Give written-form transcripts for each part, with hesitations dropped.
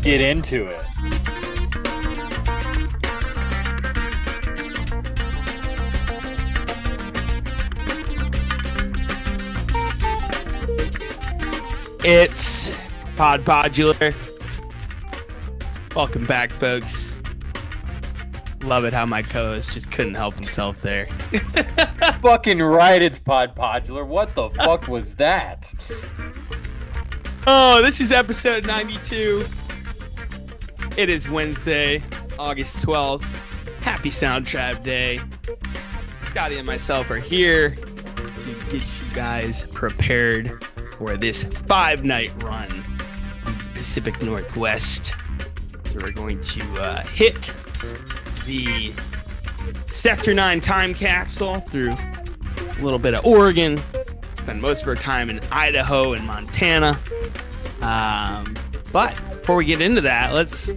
get into it. It's Podular. Welcome back, folks. Love it how my co-host just couldn't help himself there. Fucking right, it's Podular. What the fuck was that? Oh, this is episode 92. It is Wednesday, August 12th. Happy Soundtrap Day. Scotty and myself are here to get you guys prepared for this 5-night run in the Pacific Northwest. So we're going to hit the Sector 9 time capsule through a little bit of Oregon, spend most of our time in Idaho and Montana. But before we get into that, let's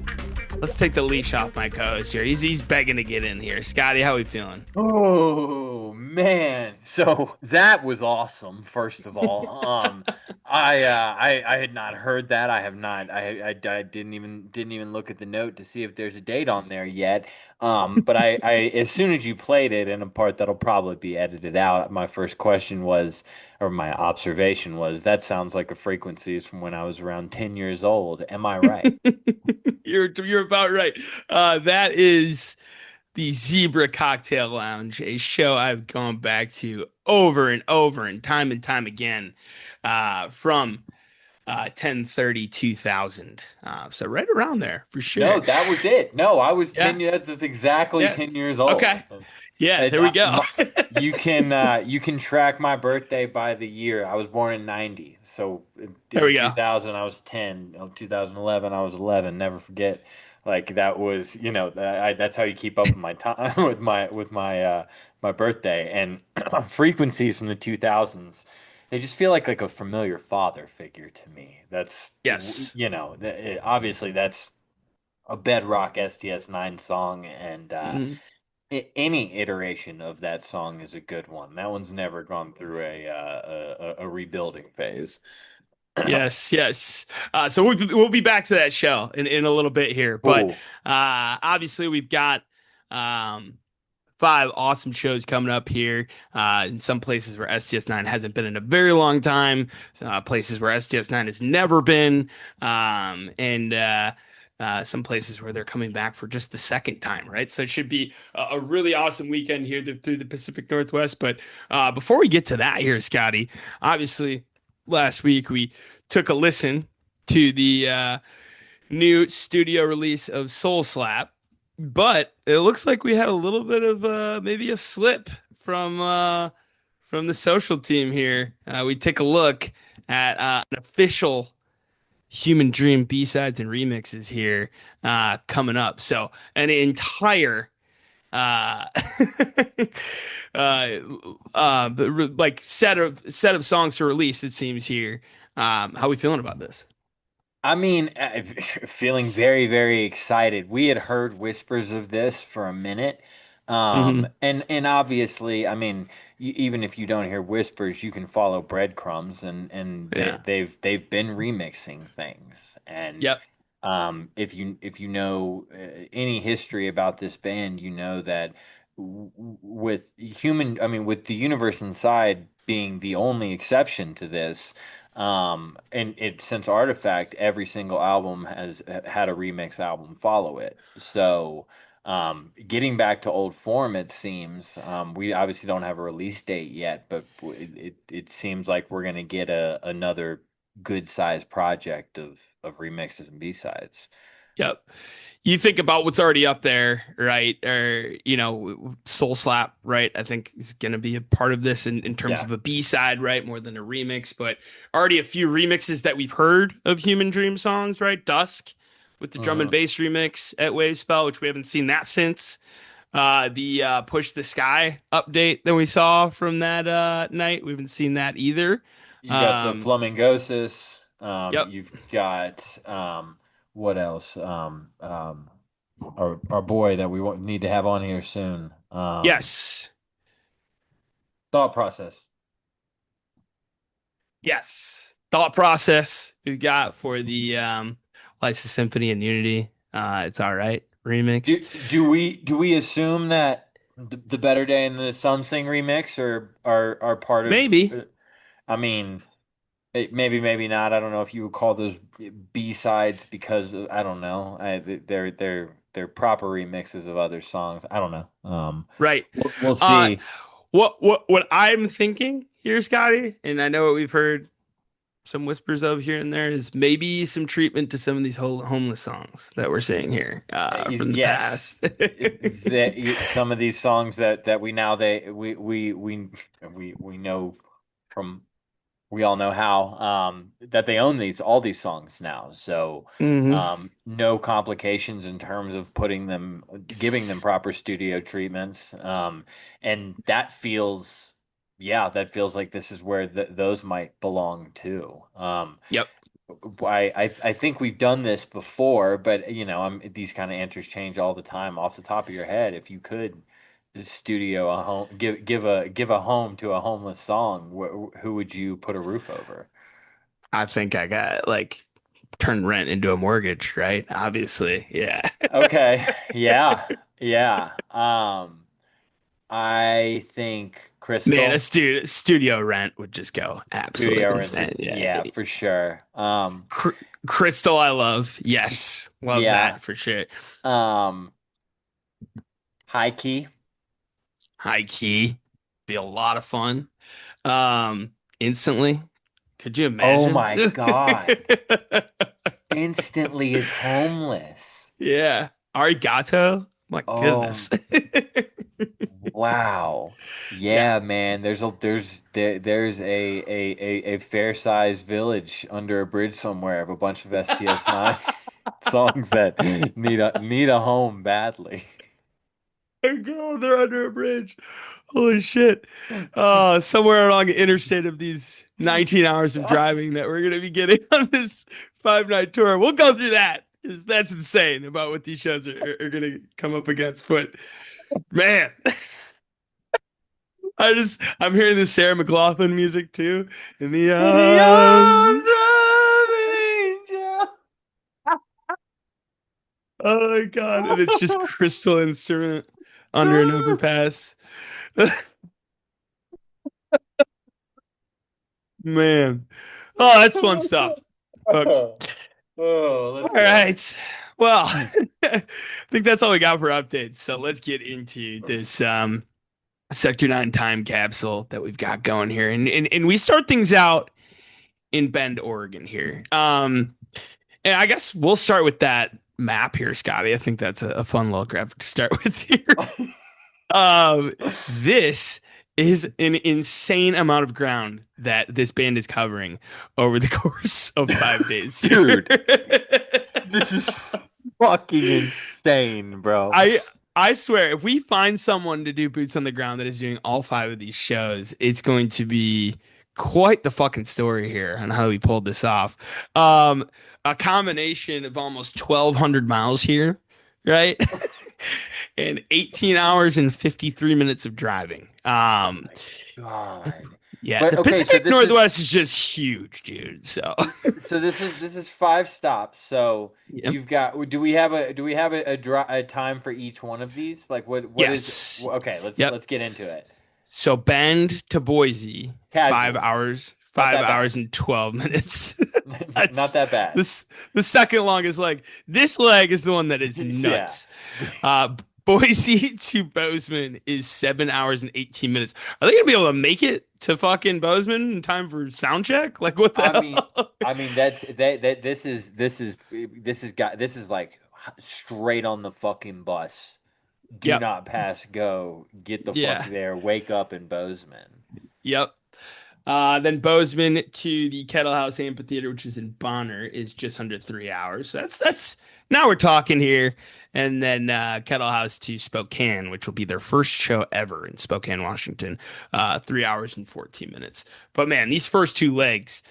take the leash off my co-host here. He's begging to get in here. Scotty, how we feeling? Oh man, so that was awesome. First of all, I had not heard that. I have not. I didn't even look at the note to see if there's a date on there yet. But I as soon as you played it in a part that'll probably be edited out, my first question was, or my observation was, that sounds like a Frequencies from when I was around 10 years old. Am I right? You're about right. That is the Zebra Cocktail Lounge, a show I've gone back to over and over and time again, from 1030 2000. So right around there for No, sure. that was it. No, I was Yeah. 10 years. That's exactly Yeah. 10 years old. Okay. Yeah, It, there we go. you can track my birthday by the year. I was born in 90. So There in we go. 2000 I was 10. In 2011 I was 11. Never forget. Like that was, that's how you keep up with my time with my birthday and frequencies from the 2000s. They just feel like a familiar father figure to me. That's Yes. obviously that's a bedrock STS9 song, and Mhm. any iteration of that song is a good one. That one's never gone through a rebuilding phase. Yes, yes. So we'll be back to that show in a little bit here, but Cool. obviously we've got um, 5 awesome shows coming up here. In some places where STS9 hasn't been in a very long time, places where STS9 has never been, and some places where they're coming back for just the second time, right? So it should be a really awesome weekend here through the Pacific Northwest. But before we get to that here, Scotty, obviously last week we took a listen to the new studio release of Soul Slap, but it looks like we had a little bit of maybe a slip from the social team here. We take a look at an official Human Dream B-sides and remixes here coming up. So an entire uh uh like set of songs to release, it seems here. How we feeling about this? I mean, feeling very, very excited. We had heard whispers of this for a minute. Hmm. And obviously, I mean, even if you don't hear whispers, you can follow breadcrumbs, and Yeah. they've been remixing things. And Yep. if you know any history about this band, you know that I mean, with the Universe Inside being the only exception to this. And since Artifact, every single album has had a remix album follow it. So, getting back to old form, it seems, we obviously don't have a release date yet, but it seems like we're gonna get another good sized project of remixes and B-sides. Yep. You think about what's already up there, right? Or, Soul Slap, right? I think is going to be a part of this in terms Yeah. of a B-side, right? More than a remix, but already a few remixes that we've heard of Human Dream songs, right? Dusk with the drum and Hmm. bass remix at Wavespell, which we haven't seen that since. The Push the Sky update that we saw from that night. We haven't seen that either. You got the Um, Flamingosis. yep. You've got what else? Our boy that we need to have on here soon. Yes. Thought process. Yes. Thought process we've got for the License Symphony and Unity. It's all right remix. Do we assume that the Better Day and the Something remix are part of? Maybe. I mean, maybe not. I don't know if you would call those B-sides because I don't know. They're proper remixes of other songs. I don't know. Right. We'll Uh, see. what I'm thinking here, Scotty, and I know what we've heard some whispers of here and there is maybe some treatment to some of these whole homeless songs that we're seeing here from the Yes, past. some of these songs that we now they we know from we all know how that they own these all these songs now. So hmm no complications in terms of putting them giving them proper studio treatments. And that feels that feels like this is where those might belong too. Yep. I think we've done this before, but these kind of answers change all the time. Off the top of your head, if you could studio a home, give a home to a homeless song, who would you put a roof over? I think I got like turned rent into a mortgage, right? Obviously. Yeah. Okay, yeah, yeah. I think Man, a Crystal studio rent would just go absolutely studio rents insane. would, Yeah. yeah, for sure. Cr- Crystal, I love. Yes. Love Yeah. that for sure. Um, High Key. High key. Be a lot of fun. Instantly. Could you Oh imagine? my God. Instantly is homeless. Yeah. Arigato. My Oh, goodness. wow. Yeah. Yeah, man. There's a fair sized village under a bridge somewhere of a bunch of STS9 songs that need a home badly. My God, they're under a bridge. Holy shit. Somewhere along the interstate of these 19 hours of driving that we're going to be getting on this 5 night tour. We'll go through that 'cause that's insane about what these shows are going to come up against. But man, I'm hearing the Sarah McLachlan music too. In the In the arms arms. of an angel. Oh my God. And it's just crystal instrument under an overpass. Man. Oh, that's fun stuff, folks. Oh, All let's go. right. Well, I think that's all we got for updates. So let's get into this Sector 9 time capsule that we've got going here. And we start things out in Bend, Oregon here. And I guess we'll start with that map here, Scotty. I think that's a fun little graphic to start with here. Um, this is an insane amount of ground that this band is covering over the course of 5 days. Dude, this is fucking insane, bro. I swear, if we find someone to do boots on the ground that is doing all 5 of these shows, it's going to be quite the fucking story here on how we pulled this off. A combination of almost 1,200 miles here, right? And 18 hours and 53 minutes of driving. God. Yeah, But the okay, so Pacific this is Northwest is just huge, dude. So, so this is five stops. So yep. you've got do we have a time for each one of these? Like what is Yes. okay, let's Yep. let's get into it. So Bend to Boise, five Casual. hours, Not five that bad. hours and 12 minutes. Not That's that bad. this the second longest leg. This leg is the one that is Yeah. nuts. Uh, Boise to Bozeman is 7 hours and 18 minutes. Are they gonna be able to make it to fucking Bozeman in time for sound check? Like what the I mean, hell? that this is like straight on the fucking bus. Do Yep. not pass go. Get the fuck Yeah. there. Wake up in Bozeman. Yep. Then Bozeman to the Kettle House Amphitheater, which is in Bonner, is just under 3 hours. So that's now we're talking here. And then Kettle House to Spokane, which will be their first show ever in Spokane, Washington, 3 hours and 14 minutes. But man, these first two legs,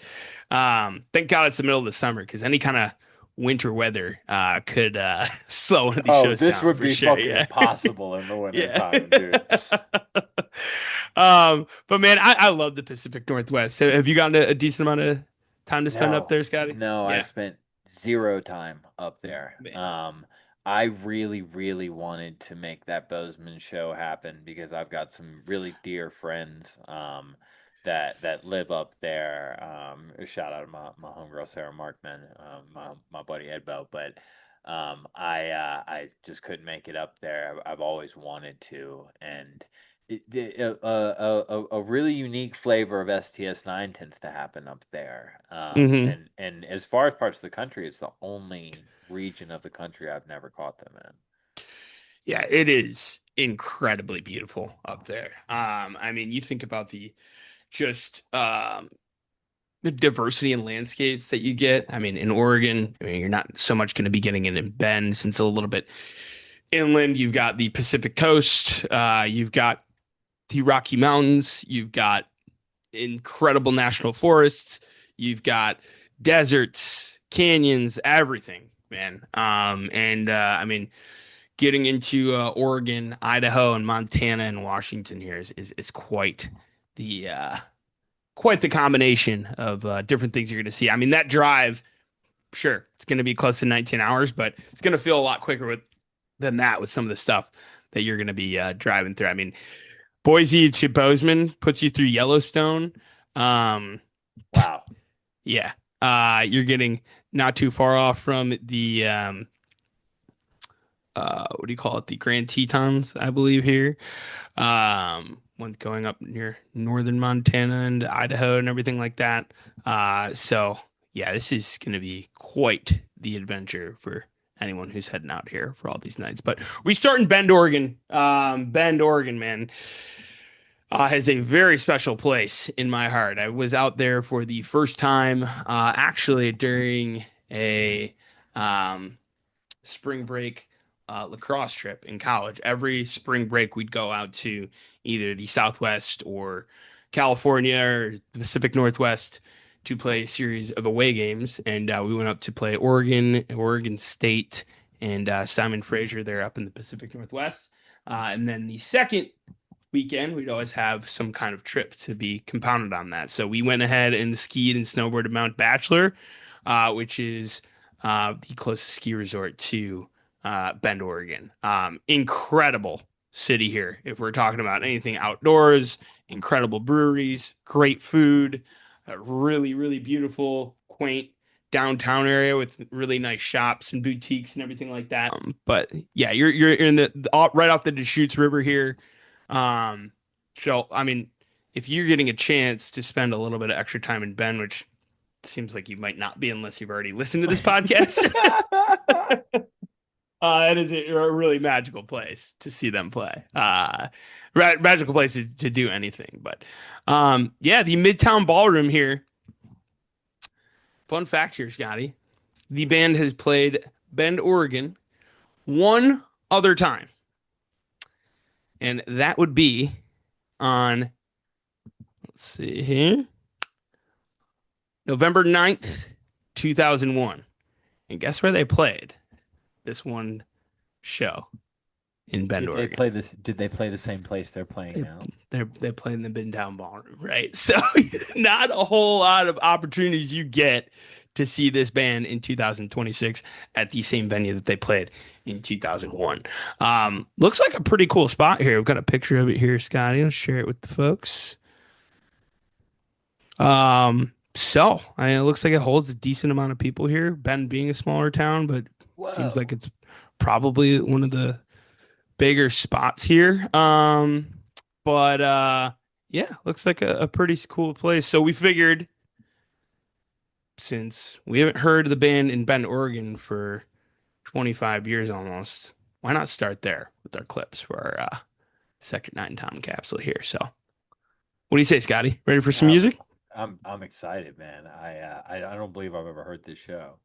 thank God it's the middle of the summer because any kind of winter weather could slow one of these Oh, shows this down would for be sure. fucking Yeah. impossible in the winter Yeah. time, dude. But man, I love the Pacific Northwest. Have you gotten a decent amount of time to spend up No, there, Scotty? no, I've Yeah. spent zero time up there. Man. I really, really wanted to make that Bozeman show happen because I've got some really dear friends that live up there. A shout out to my homegirl Sarah Markman, my buddy Ed Bell, but I just couldn't make it up there. I've always wanted to, and a really unique flavor of STS9 tends to happen up there. Hmm. And as far as parts of the country, it's the only region of the country I've never caught them in. Yeah, it is incredibly beautiful up there. I mean, you think about just the diversity in landscapes that you get. I mean, in Oregon, I mean, you're not so much going to be getting it in Bend since it's a little bit inland. You've got the Pacific Coast. You've got the Rocky Mountains. You've got incredible national forests. You've got deserts, canyons, everything, man. And I mean, getting into Oregon, Idaho, and Montana and Washington here is the quite the combination of different things you're going to see. I mean, that drive, sure, it's going to be close to 19 hours, but it's going to feel a lot quicker than that with some of the stuff that you're going to be driving through. I mean, Boise to Bozeman puts you through Yellowstone. Wow. Yeah. You're getting not too far off from the what do you call it? The Grand Tetons, I believe here. When going up near northern Montana and Idaho and everything like that. So yeah, this is going to be quite the adventure for anyone who's heading out here for all these nights. But we start in Bend, Oregon. Bend, Oregon, man, has a very special place in my heart. I was out there for the first time, actually during a spring break lacrosse trip in college. Every spring break, we'd go out to either the Southwest or California or the Pacific Northwest to play a series of away games. And we went up to play Oregon State, and Simon Fraser there up in the Pacific Northwest. And then the second weekend, we'd always have some kind of trip to be compounded on that. So we went ahead and skied and snowboarded Mount Bachelor, which is the closest ski resort to Bend, Oregon. Incredible city here. If we're talking about anything outdoors, incredible breweries, great food, a really, really beautiful, quaint downtown area with really nice shops and boutiques and everything like that. But yeah, you're in right off the Deschutes River here. So I mean, if you're getting a chance to spend a little bit of extra time in Bend, which seems like you might not be unless you've already listened to this podcast. It is a really magical place to see them play. Magical place to do anything. But yeah, the Midtown Ballroom here. Fun fact here, Scotty. The band has played Bend, Oregon one other time. And that would be on, let's see here, November 9th, 2001. And guess where they played this one show in Bend, Oregon? Did they play the same place they're playing now? They play in the Midtown Ballroom, right? So not a whole lot of opportunities you get to see this band in 2026 at the same venue that they played in 2001. Looks like a pretty cool spot here. We've got a picture of it here, Scotty. I'll share it with the folks. So it looks like it holds a decent amount of people here. Bend being a smaller town, but seems like it's probably one of the bigger spots here. But yeah, looks like a pretty cool place. So we figured, since we haven't heard of the band in Bend, Oregon for 25 years almost, why not start there with our clips for our Sector 9 time capsule here? So what do you say, Scotty? Ready for some music? I'm excited, man. I don't believe I've ever heard this show.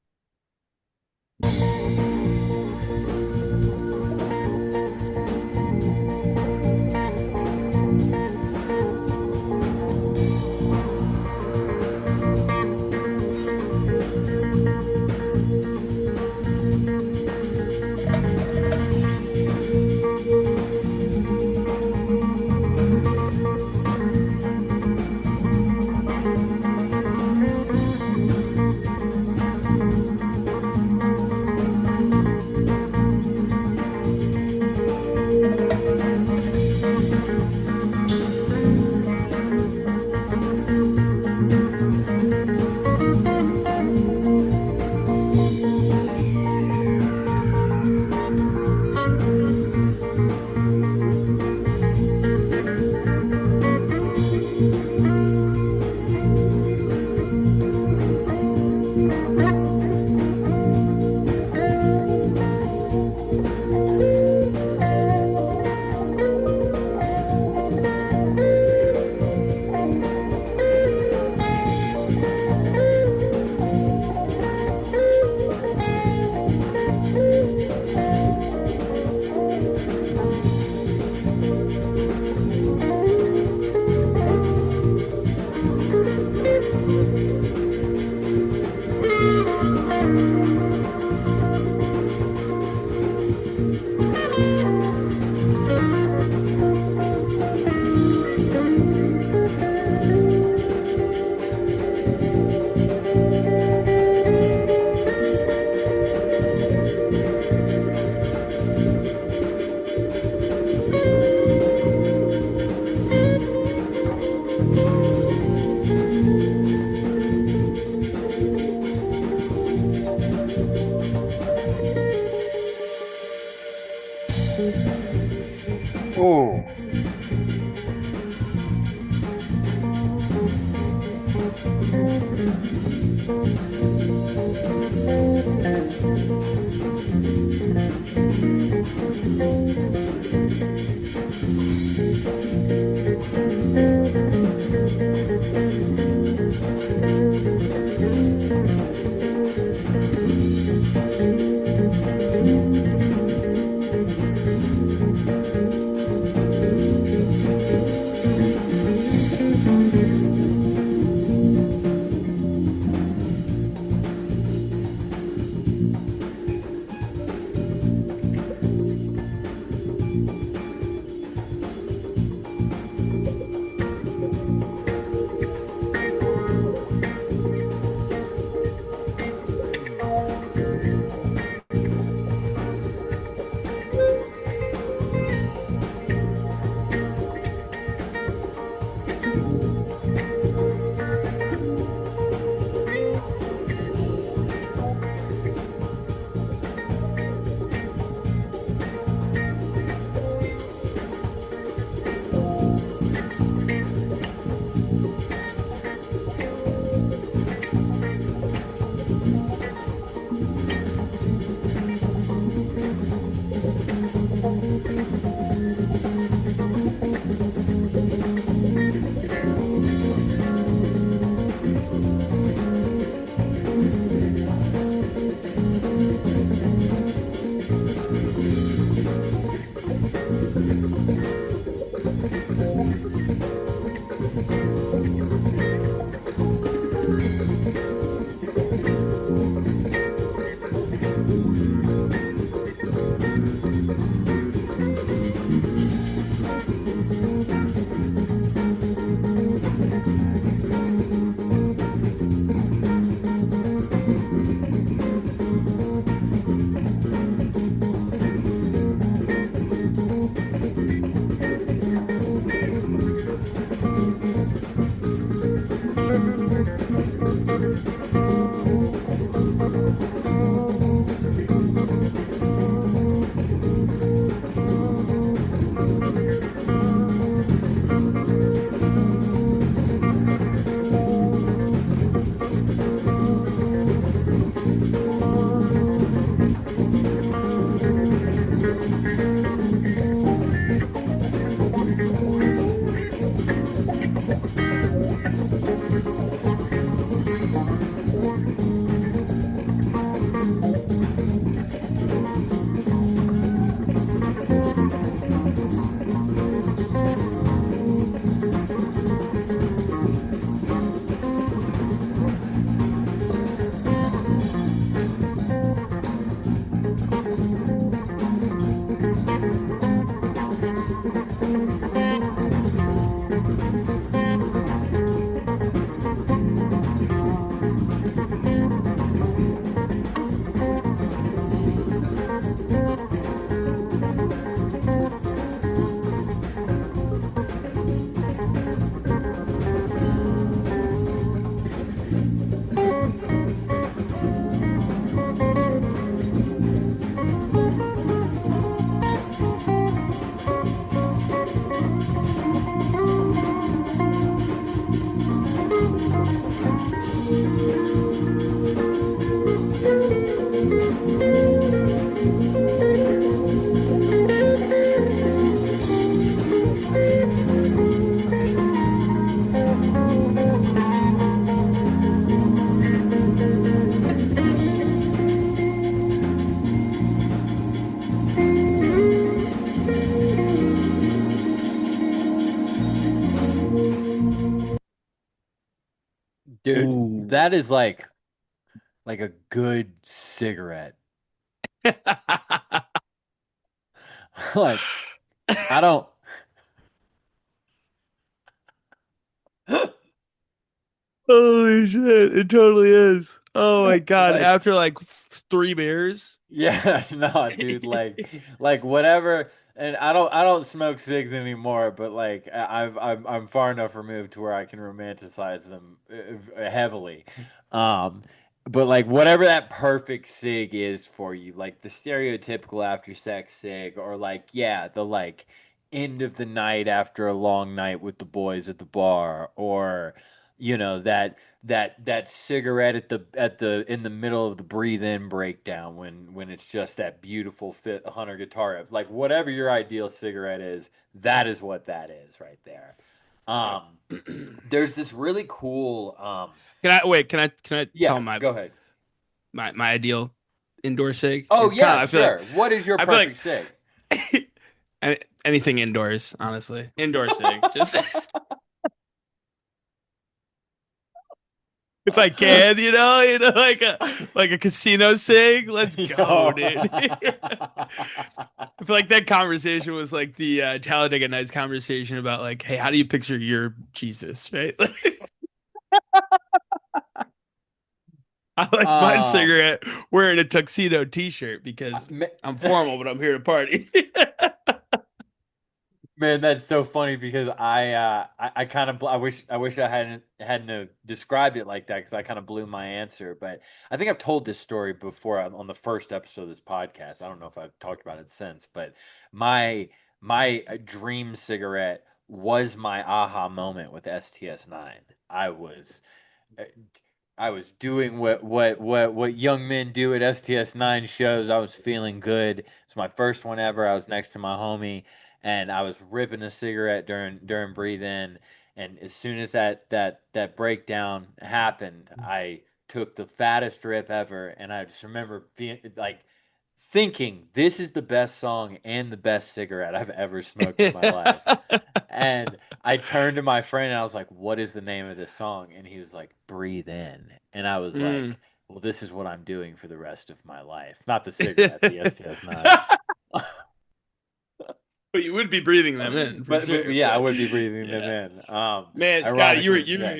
Oh. Dude, Ooh. that is like a good cigarette. Like I don't Holy shit, it totally is. Oh my God. like After like 3 beers. yeah, no, dude, like whatever. And I don't smoke cigs anymore, but like I'm far enough removed to where I can romanticize them heavily. Um, but like whatever that perfect cig is for you, like the stereotypical after sex cig, or like yeah, the like end of the night after a long night with the boys at the bar, or that cigarette at the in the middle of the breathe in breakdown when it's just that beautiful fit Hunter guitar riff. Like whatever your ideal cigarette is, that is what that is right there. Yep. um there's this really cool Can I tell yeah, my go ahead. my ideal indoor sig? Oh It's kind yeah, of sure. What is your I feel perfect like sig? anything indoors, honestly. Indoor sig. Just if I can, like a casino sig. Let's go, dude. I feel like that conversation was like the Talladega Nights conversation about like, hey, how do you picture your Jesus, right? I like my um cigarette wearing a tuxedo T-shirt because ma- I'm formal, but I'm here to party. Man, that's so funny because I kind of I wish I hadn't described it like that because I kind of blew my answer. But I think I've told this story before on the first episode of this podcast. I don't know if I've talked about it since, but my dream cigarette was my aha moment with STS9. Uh, I was doing what young men do at STS9 shows. I was feeling good. It's my first one ever. I was next to my homie, and I was ripping a cigarette during breathe in. And as soon as that breakdown happened, I took the fattest rip ever, and I just remember being like thinking, "This is the best song and the best cigarette I've ever smoked in my life." And I turned to my friend and I was like, "What is the name of this song?" And he was like, "Breathe In." And I was Mm. like, "Well, this is what I'm doing for the rest of my life." Not the cigarette, the STS9. But you would be breathing them in for But sure. yeah, I But would be breathing them yeah, in. man, Scott, Ironically, yeah.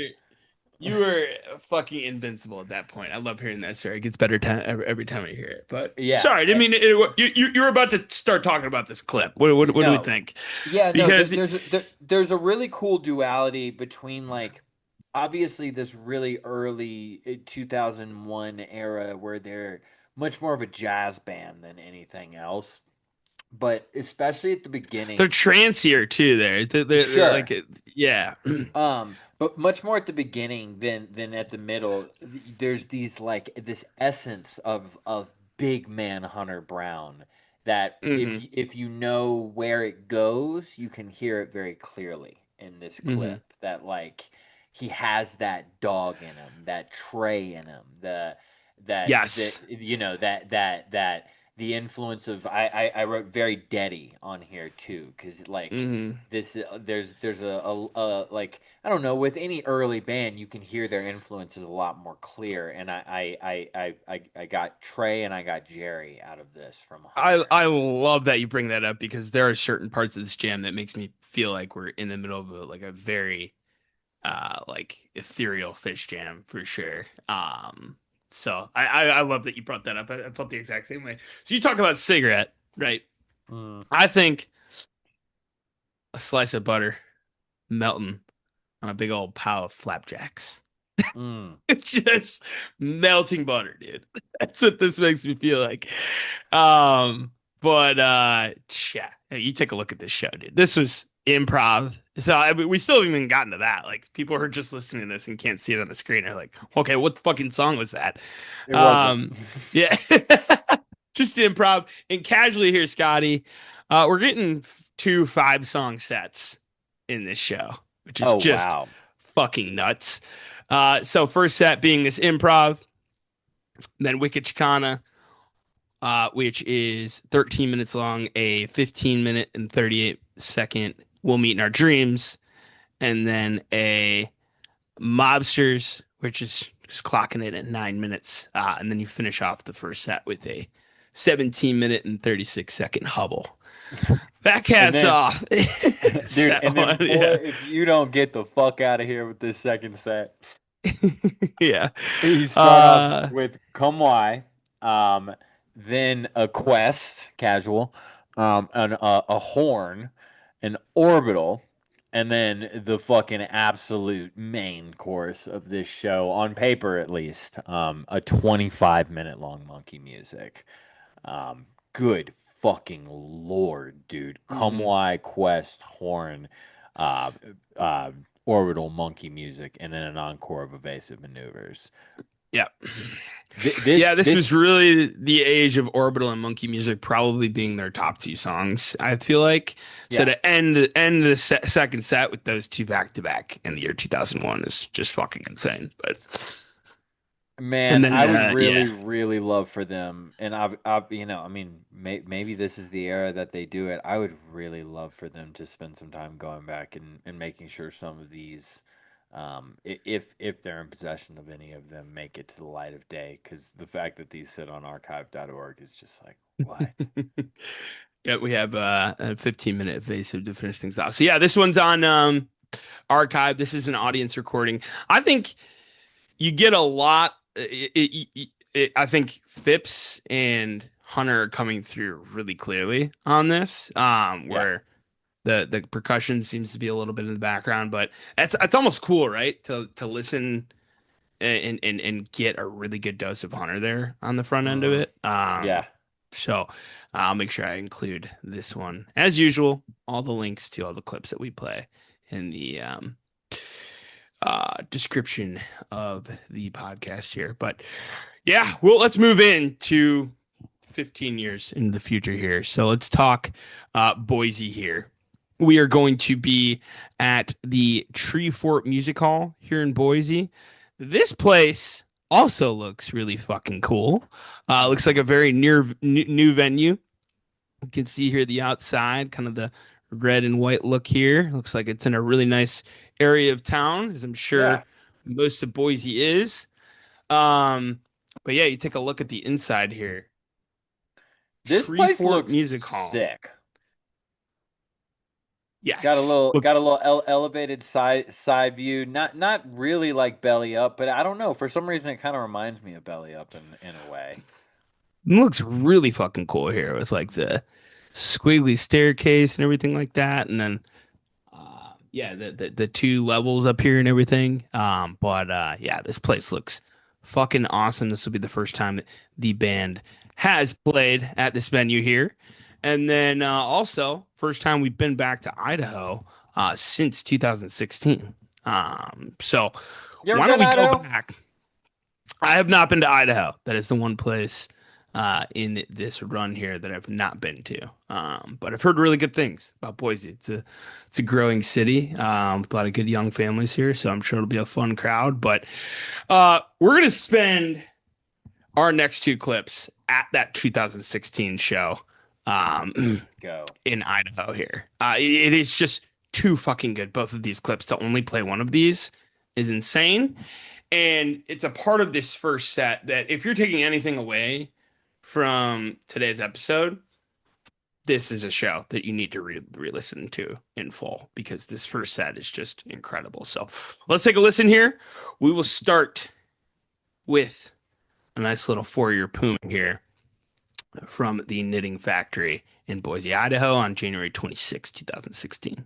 you were fucking invincible at that point. I love hearing that story. It gets better time every time I hear it. But Yeah. sorry, I didn't mean you were about to start talking about this clip. What do we No. think? Yeah, no, Because there's a really cool duality between like obviously this really early 2001 era where they're much more of a jazz band than anything else, but especially at the they're beginning. trancier too. They're like Sure. yeah. But much more at the beginning than at the middle. There's these like this essence of big man Hunter Brown that if hmm if you know where it goes, you can hear it very clearly in this hmm clip. That like he has that dog in him, that Trey in him, Yes. that the influence of I wrote very Daddy on here too because like hmm this there's a like I don't know with any early band you can hear their influences a lot more clear and I got Trey and I got Jerry out of this from Hunter. I love that you bring that up because there are certain parts of this jam that makes me feel like we're in the middle of a very like ethereal fish jam for sure. So I love that you brought that up. I felt the exact same way. So you talk about cigarette, right? Mm, I think a slice of butter melting on a big old pile of flapjacks. mm. It's just melting butter, dude. That's what this makes me feel like. But yeah, hey, you take a look at this show, dude. This was improv. So I mean, we still haven't even gotten to that. Like people who are just listening to this and can't see it on the screen are like, okay, what the fucking song was that? It wasn't. Um, yeah, just improv and casually here, Scotty. We're getting two 5 song sets in this show, which is Oh just wow. fucking nuts. So first set being this improv, then Wicked Chicana, which is 13 minutes long, a 15-minute and 38-second We'll Meet in Our Dreams, and then a Mobsters, which is just clocking it at 9 minutes. And then you finish off the first set with a 17-minute and 36-second Hubble. That And caps then off dude, set and then one. boy, Yeah. if you don't get the fuck out of here with this second set. Yeah. You start off Uh, with Come Why, um, then a Quest, casual, a Horn, an Orbital, and then the fucking absolute main course of this show, on paper at least, a 25-minute long monkey music. Good fucking lord, dude. Mhm. Kumwai, Quest, Horn, uh, uh, Orbital, Monkey Music, and then an encore of Evasive Maneuvers. Yeah. This Yeah, this was this really the age of Orbital and Monkey Music probably being their top two songs, I feel like. So yeah. to end the second set with those two back to back in the year 2001 is just fucking insane. But and Man, then I would really, yeah. really love for them, and I mean, maybe this is the era that they do it. I would really love for them to spend some time going back and making sure some of these, if they're in possession of any of them, make it to the light of day. Because the fact that these sit on archive.org is just like, what? Yeah, we have a 15-minute evasive to finish things off. So yeah, this one's on archive. This is an audience recording. I think you get a lot. I think Phipps and Hunter are coming through really clearly on this, Yeah, where the percussion seems to be a little bit in the background, but it's almost cool, right? To listen and get a really good dose of Hunter there on the front end of hmm it. yeah. So I'll make sure I include this one as usual. All the links to all the clips that we play in the description of the podcast here. But yeah, well, let's move into 15 years in the future here. So let's talk Boise here. We are going to be at the Tree Fort Music Hall here in Boise. This place also looks really fucking cool. Looks like a very new venue. You can see here the outside, kind of the red and white look here. Looks like it's in a really nice area of town, as I'm sure Yeah. most of Boise is. Um, but yeah, you take a look at the inside here. This Tree place Fort looks Music Hall. sick. Yes. Got Looks a little elevated side view. Not really like belly up, but I don't know. For some reason, it kind of reminds me of belly up in a way. looks really fucking cool here with like the squiggly staircase and everything like that. And then yeah, the two levels up here and everything. But yeah, this place looks fucking awesome. This will be the first time that the band has played at this venue here. And then also, first time we've been back to Idaho since 2016. So You ever why don't been to we go Idaho? back? I have not been to Idaho. That is the one place in this run here that I've not been to. But I've heard really good things about Boise. It's a growing city with a lot of good young families here, so I'm sure it'll be a fun crowd. But we're gonna spend our next two clips at that 2016 show Let's go. in Idaho here. It is just too fucking good. Both of these clips to only play one of these is insane. And it's a part of this first set that if you're taking anything away from today's episode, this is a show that you need to re-listen to in full because this first set is just incredible. So let's take a listen here. We will start with a nice little 4-year Puma here from the Knitting Factory in Boise, Idaho on January 26, 2016.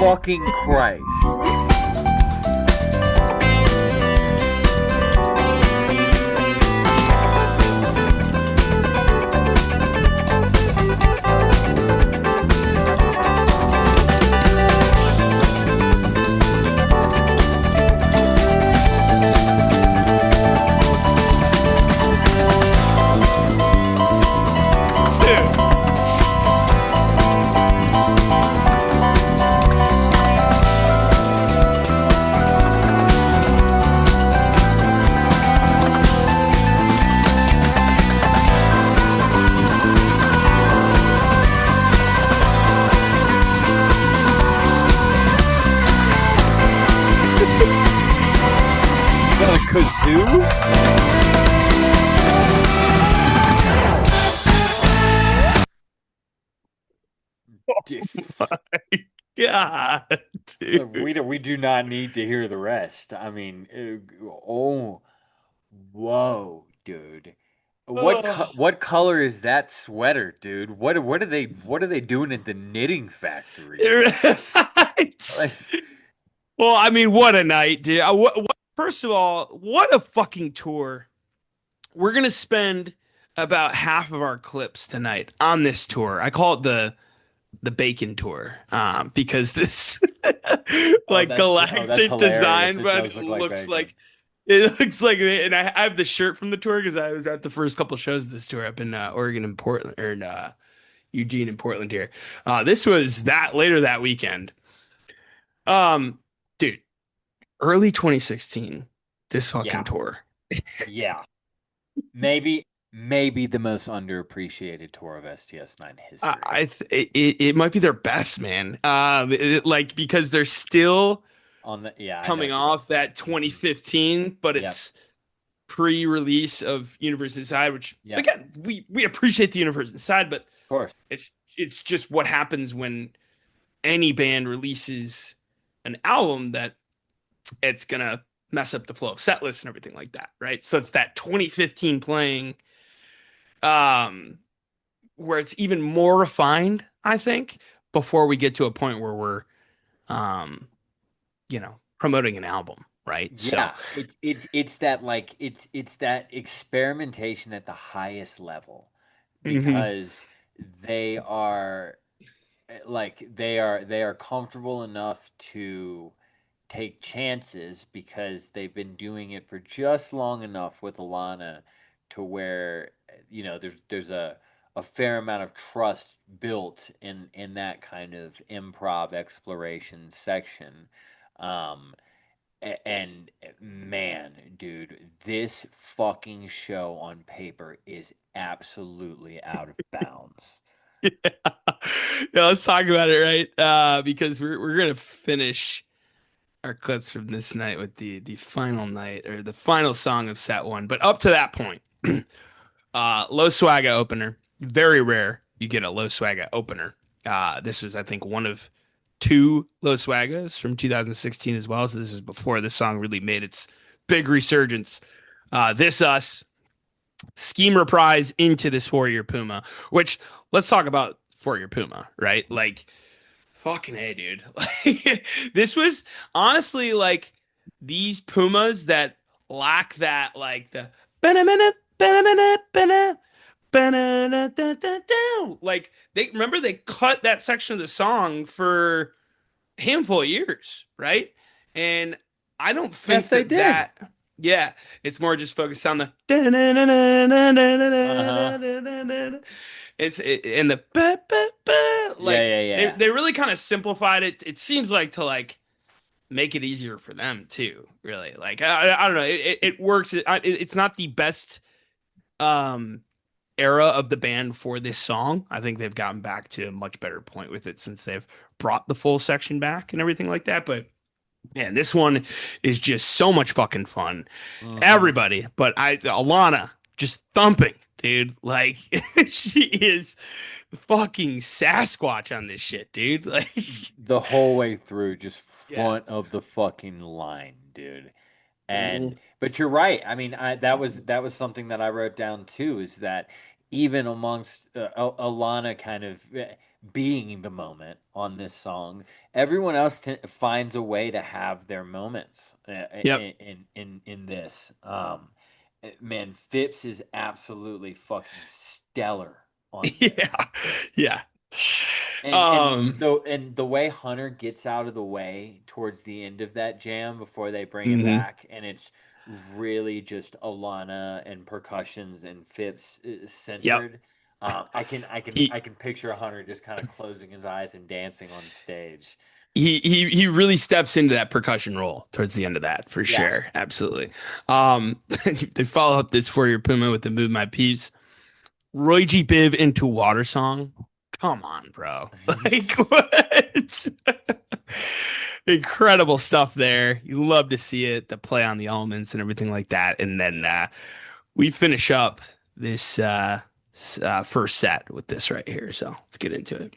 fucking Christ. Dude. Is that a kazoo? God, dude. We do not need to hear the rest. I mean, oh, whoa, dude. Oh. What color is that sweater, dude? What are they doing at the knitting factory? Right. Like, Well, I mean, what a night, dude. First of all, what a fucking tour. We're gonna spend about half of our clips tonight on this tour. I call it the bacon tour, because this like that's galactic hilarious. design, It but does look like looks bacon. like it looks like, and I have the shirt from the tour because I was at the first couple shows of this tour up in Oregon and Portland, or in Eugene and Portland here. This was that later that weekend. Um, dude, early 2016, this fucking Yeah, tour. yeah. Maybe the most underappreciated tour of STS9 history. It might be their best, man. Like because they're still Yeah, I know coming what you're talking off that about. 2015, but Yep, it's pre-release of Universe Inside, which yep, again we appreciate the Universe Inside, but of course. it's just what happens when any band releases an album that it's gonna mess up the flow of set lists and everything like that, right? So it's that 2015 playing, um, where it's even more refined, I think, before we get to a point where we're, um, promoting an album, right? So, Yeah, it's that like it's that experimentation at the highest level mhm. because they are they are comfortable enough to take chances because they've been doing it for just long enough with Alana to where there's a fair amount of trust built in that kind of improv exploration section. Um, and man, dude, this fucking show on paper is absolutely out of bounds. Yeah. Yeah, let's talk about it, right? Because we're gonna finish our clips from this night with the final night or the final song of set one. But up to that point, Low Swagga opener. Very rare you get a Low Swagga opener. This was, I think, one of two Low Swaggas from 2016 as well. So this is before the song really made its big resurgence. This Us, Scheme reprise into this Four-Year Puma, which let's talk about Four-Year Puma, right? Like, fucking hey, dude. Like, this was honestly like these Pumas that lack that, like the like they remember they cut that section of the song for a handful of years, right? And I don't Yes, think they that did. yeah, it's more just focused on the Uh huh. and the ba, ba, ba, Yeah, like yeah, they yeah. they really kind of simplified it. It seems like to like make it easier for them too. Really, like I don't know. It works. It's not the best um era of the band for this song. I think they've gotten back to a much better point with it since they've brought the full section back and everything like that. But man, this one is just so much fucking fun. Hmm. Everybody, but Alana just thumping, dude. Like she is fucking Sasquatch on this shit, dude. Like The whole way through, just yeah. front of the fucking line, dude. And Mhm. but you're right. I mean, that was something that I wrote down too. Is that even amongst Alana kind of being the moment on this song. Everyone else finds a way to have their moments Yep. in this. Man, Phipps is absolutely fucking stellar on this. Yeah. Yeah. And the way Hunter gets out of the way towards the end of that jam before they bring it mhm. back, and it's really just Alana and percussions and Phipps Yep. centered. I can He, I can picture Hunter just kind of closing his eyes and dancing on stage. he really steps into that percussion role towards the end of that for Yeah. sure. Absolutely. They follow up this For Your Puma with the Move My Peeps. Roy G. Biv into Water Song. Come on, bro. Like what? Incredible stuff there. You love to see it, the play on the elements and everything like that. And then we finish up this first set with this right here. So let's get into it.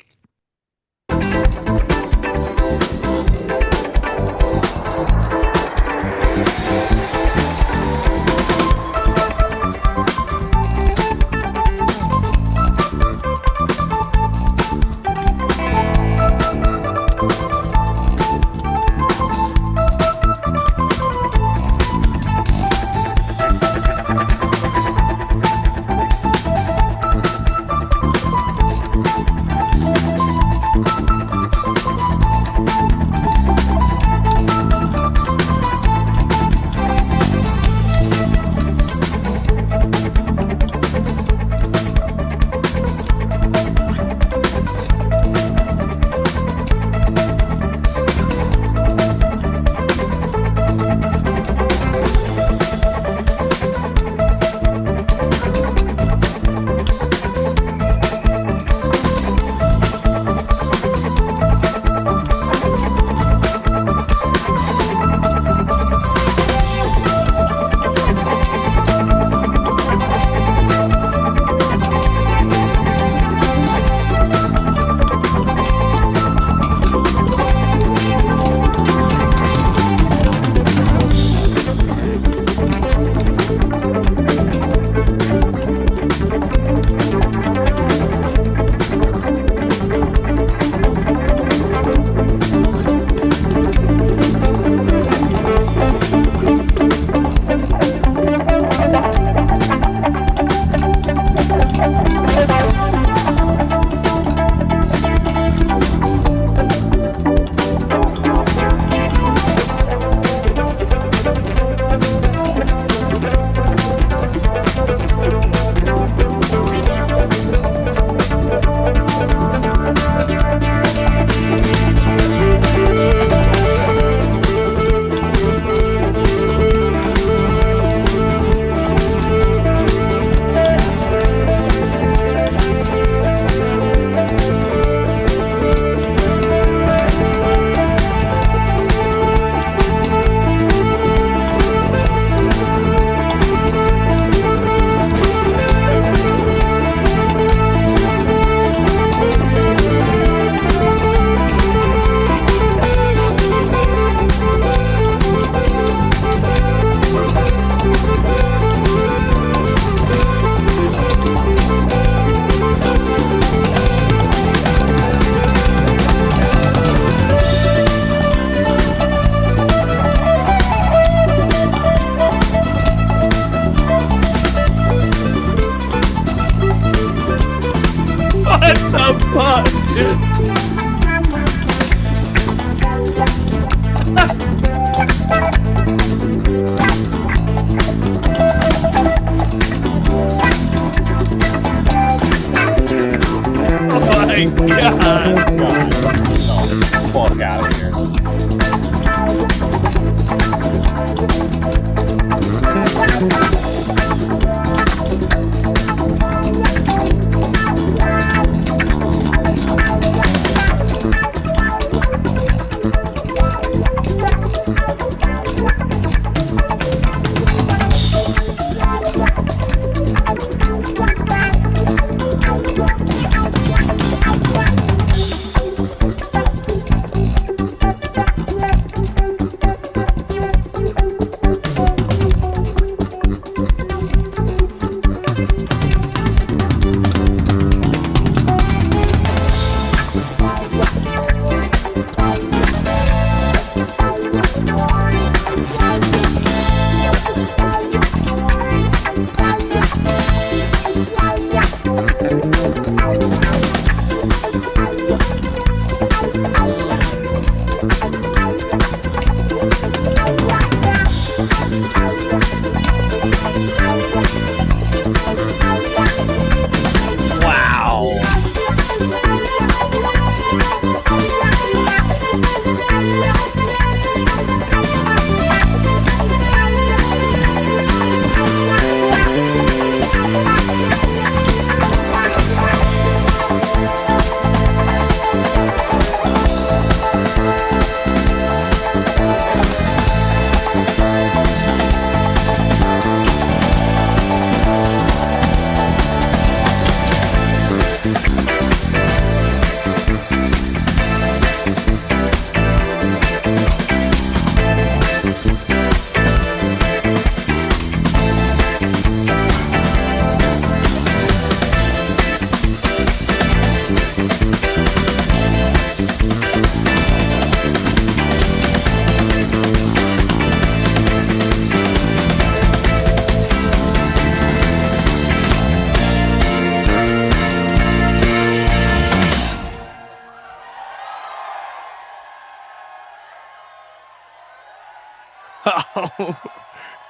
Oh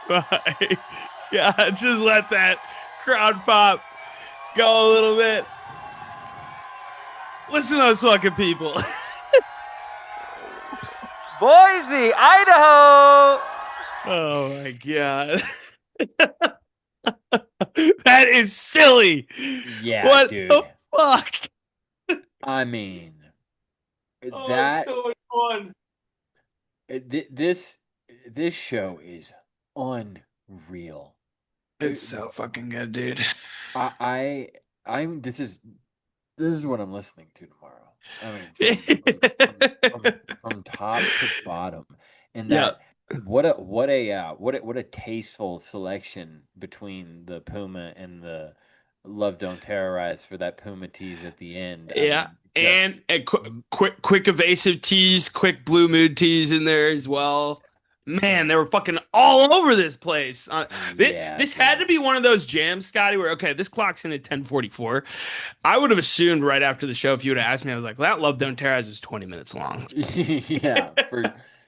my God. Just let that crowd pop go a little bit. Listen to those fucking people. Boise, Idaho. Oh my God. That is silly. Yeah, What dude. the fuck? I mean, Oh, it's that so much fun. this show is unreal. It's so fucking good, dude. I'm this is what I'm listening to tomorrow. I mean, from top to bottom, and Yeah. that what a tasteful selection between the Puma and the Love Don't Terrorize for that Puma tease at the end. I Yeah. mean, just And a quick evasive tease, quick blue mood tease in there as well. Man, they were fucking all over this place. yeah, This had to dude. be one of those jams, Scotty, where okay, this clock's in at 10:44. I would have assumed right after the show if you would have asked me, I was like, that Love Don't Terrorize was 20 minutes long. Yeah, for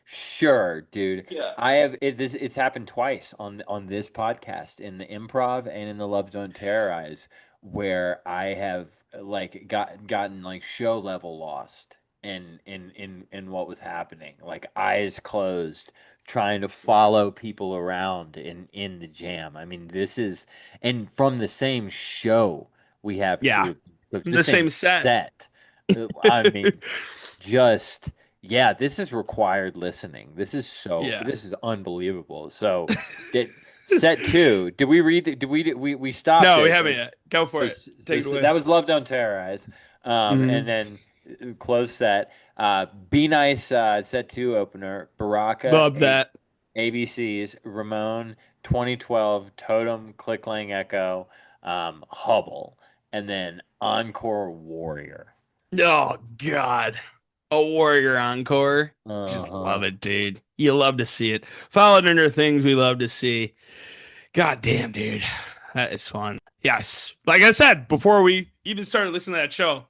sure, dude. Yeah. It's happened twice on this podcast in the improv and in the Love Don't Terrorize where I have like gotten like show level lost in what was happening. Like eyes closed trying to follow people around in the jam. I mean, this is and from the same show we have Yeah. two of the The same same set. set. I mean, just yeah, this is required listening. Yeah. This is unbelievable. So, did set two? Did we read? We stopped No, we it. haven't yet. Go for it. Take it So away. that was Love Don't Terrorize, and Mhm. then close set. Be Nice set two opener. Baraka Love that. ABCs Ramon 2012 Totem Clicklang Echo Hubble, and then Encore Warrior. Oh God. A Warrior Encore. Just Uh-huh. love it, dude. You love to see it. Followed under things we love to see. God damn, dude. That is fun. Yes. Like I said, before we even started listening to that show,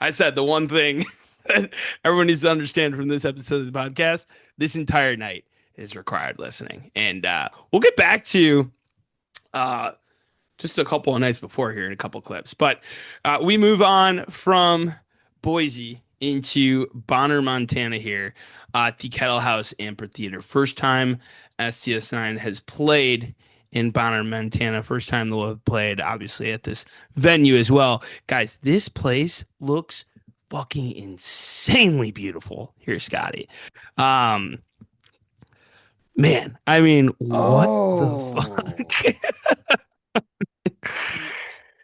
I said the one thing that everyone needs to understand from this episode of the podcast, this entire night is required listening. And we'll get back to uh just a couple of nights before here in a couple clips. But we move on from Boise into Bonner, Montana here at the Kettle House Amphitheater. First time STS9 has played in Bonner, Montana. First time they'll have played, obviously, at this venue as well. Guys, this place looks fucking insanely beautiful here, Scotty. Um, man, I mean, what the Oh. fuck?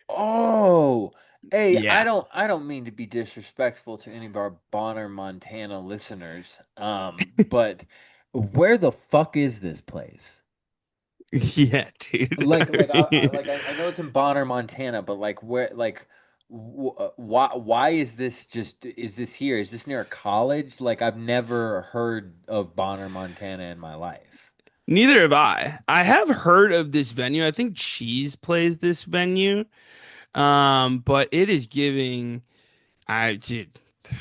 Oh. Hey, Yeah. I don't mean to be disrespectful to any of our Bonner, Montana listeners. But where the fuck is this place? Yeah, dude. I know it's in Bonner, Montana, but like where like why is this here? Is this near a college? Like I've never heard of Bonner, Montana in my life. Neither have I. I have heard of this venue. I think Cheese plays this venue. But it is giving dude,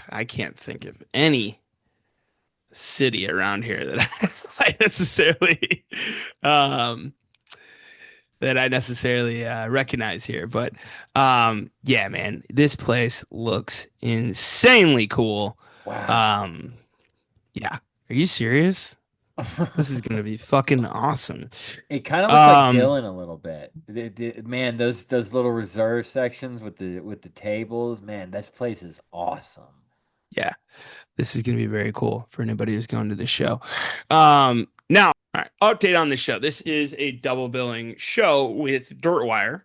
I can't think of any city around here that I necessarily um recognize here. But yeah, man, this place looks insanely cool. Wow. Um, yeah. Are you serious? This is gonna be fucking awesome. It kind of looks like Um, Dylan a little bit. Man, those little reserve sections with the tables, man, this place is awesome. yeah, this is gonna be very cool for anybody who's going to the show. Now, all right, update on the show. This is a double billing show with Dirtwire.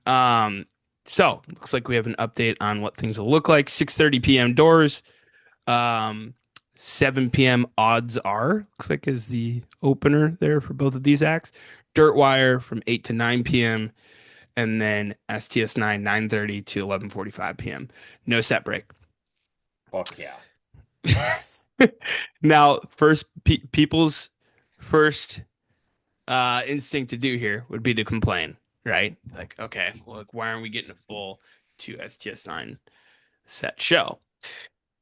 Um, so looks like we have an update on what things will look like. 6:30 p.m. doors. Um, 7 p.m. Odds Are, looks like is the opener there for both of these acts. Dirt Wire from 8 to 9 p.m. and then STS9 9:30 to 11:45 p.m. No set break. Fuck yeah. Now, people's first instinct to do here would be to complain, right? Like, okay, look, why aren't we getting a full 2 STS9 set show?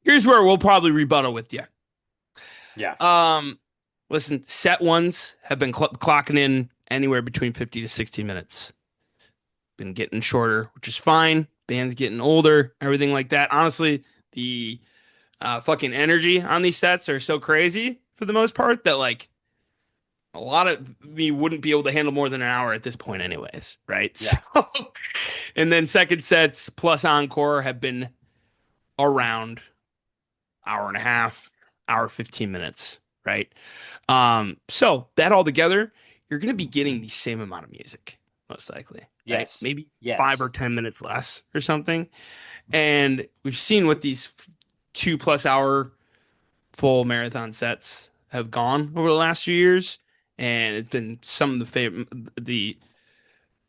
Here's where we'll probably rebuttal with you. Yeah. Listen, set ones have been clocking in anywhere between 50 to 60 minutes. Been getting shorter, which is fine. Band's getting older, everything like that. Honestly, the fucking energy on these sets are so crazy for the most part that like a lot of me wouldn't be able to handle more than an hour at this point anyways, right? Yeah. So, and then second sets plus encore have been around hour and a half, hour 15 minutes, right? So that all together, you're going to be getting the same amount of music, most likely, right? Yes. Maybe Yes. 5 or 10 minutes less or something. And we've seen what these 2+ hour full marathon sets have gone over the last few years. And it's been some of the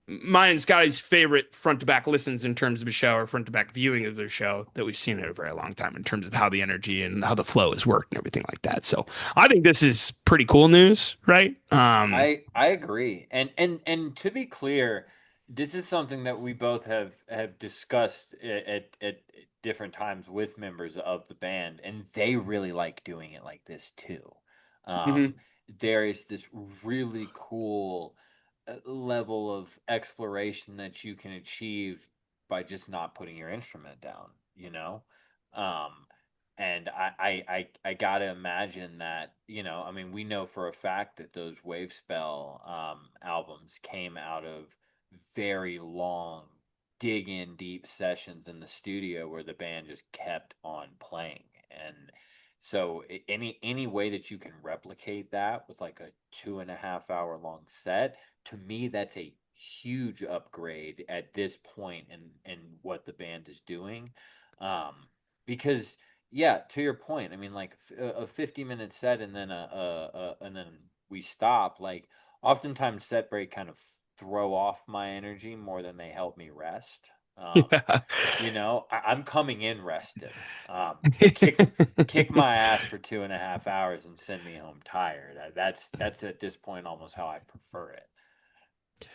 mine and Scotty's favorite front to back listens in terms of a show or front to back viewing of their show that we've seen in a very long time in terms of how the energy and how the flow has worked and everything like that. So I think this is pretty cool news, right? I agree. And to be clear, this is something that we both have discussed at different times with members of the band, and they really like doing it like this too. Mhm. Um, there is this really cool level of exploration that you can achieve by just not putting your instrument down, you know? Um, and I gotta imagine that, I mean, we know for a fact that those Wave Spell albums came out of very long, dig in deep sessions in the studio where the band just kept on playing. And so any way that you can replicate that with like a 2.5 hour long set, to me that's a huge upgrade at this point in what the band is doing. Um, because yeah, to your point, I mean, like a 50-minute set and then and then we stop. Like oftentimes, set break kind of throw off my energy more than they help me rest. Yeah. I'm coming in rested. Kick kick my ass for 2.5 hours and send me home tired. That's at this point almost how I prefer it.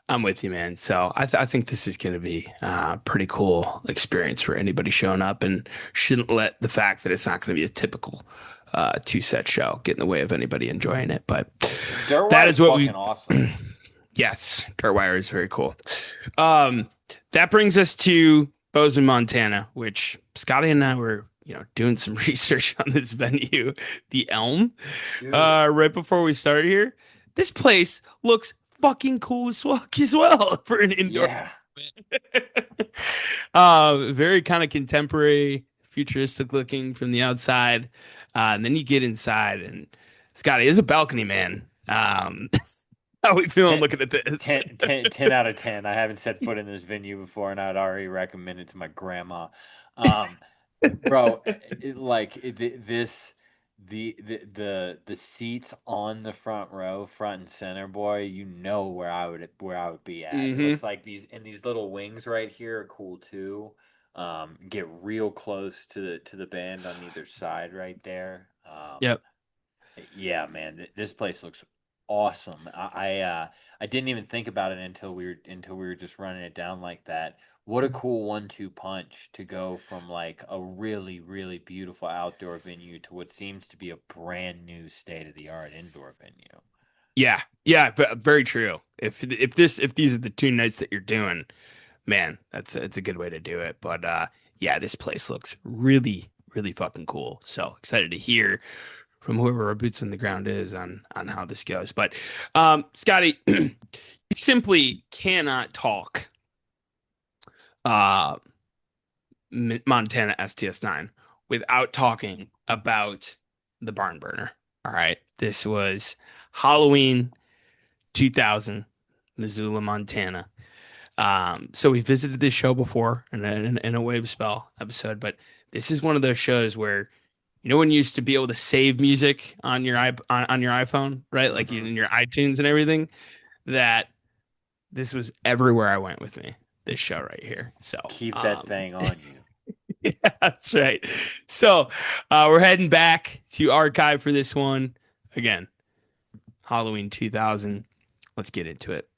I'm with you, man. So I think this is going to be a pretty cool experience for anybody showing up, and shouldn't let the fact that it's not going to be a typical two-set show get in the way of anybody enjoying it. But that Dirtwire is is what fucking we. awesome. Yes, Dartwire is very cool. That brings us to Bozeman, Montana, which Scotty and I were, doing some research on this venue, the Elm, Dude. right before we started here. This place looks fucking cool as fuck as well for an indoor. Yeah. Very kind of contemporary, futuristic looking from the outside. And then you get inside, and Scotty is a balcony man. How are we feeling 10, looking at this? 10 out of 10. I haven't set foot in this venue before, and I'd already recommend it to my grandma. Bro, this the seats on the front row, front and center, boy. You know where I would be at. It Hmm. looks like these little wings right here are cool too. Get real close to the band on either side right there. Yep. Yeah, man, this place looks awesome. I didn't even think about it until we were just running it down like that. What a cool 1-2 punch to go from like a really really beautiful outdoor venue to what seems to be a brand new state of the art indoor venue. Yeah. Yeah. Very true. If these are the two nights that you're doing, man, it's a good way to do it. But yeah, this place looks really, really fucking cool. So excited to hear from whoever our boots on the ground is on how this goes. But Scotty, you simply cannot talk uh Montana STS9 without talking about the barn burner. All right. This was Halloween 2000, Missoula, Montana. So we visited this show before in a Wave Spell episode, but this is one of those shows where you know when you used to be able to save music on your on your iPhone, right? Like in your iTunes and everything. That this was everywhere I went with me. This show right here. So keep that thing on you. Yeah, that's right. So we're heading back to archive for this one again. Halloween 2000. Let's get into it.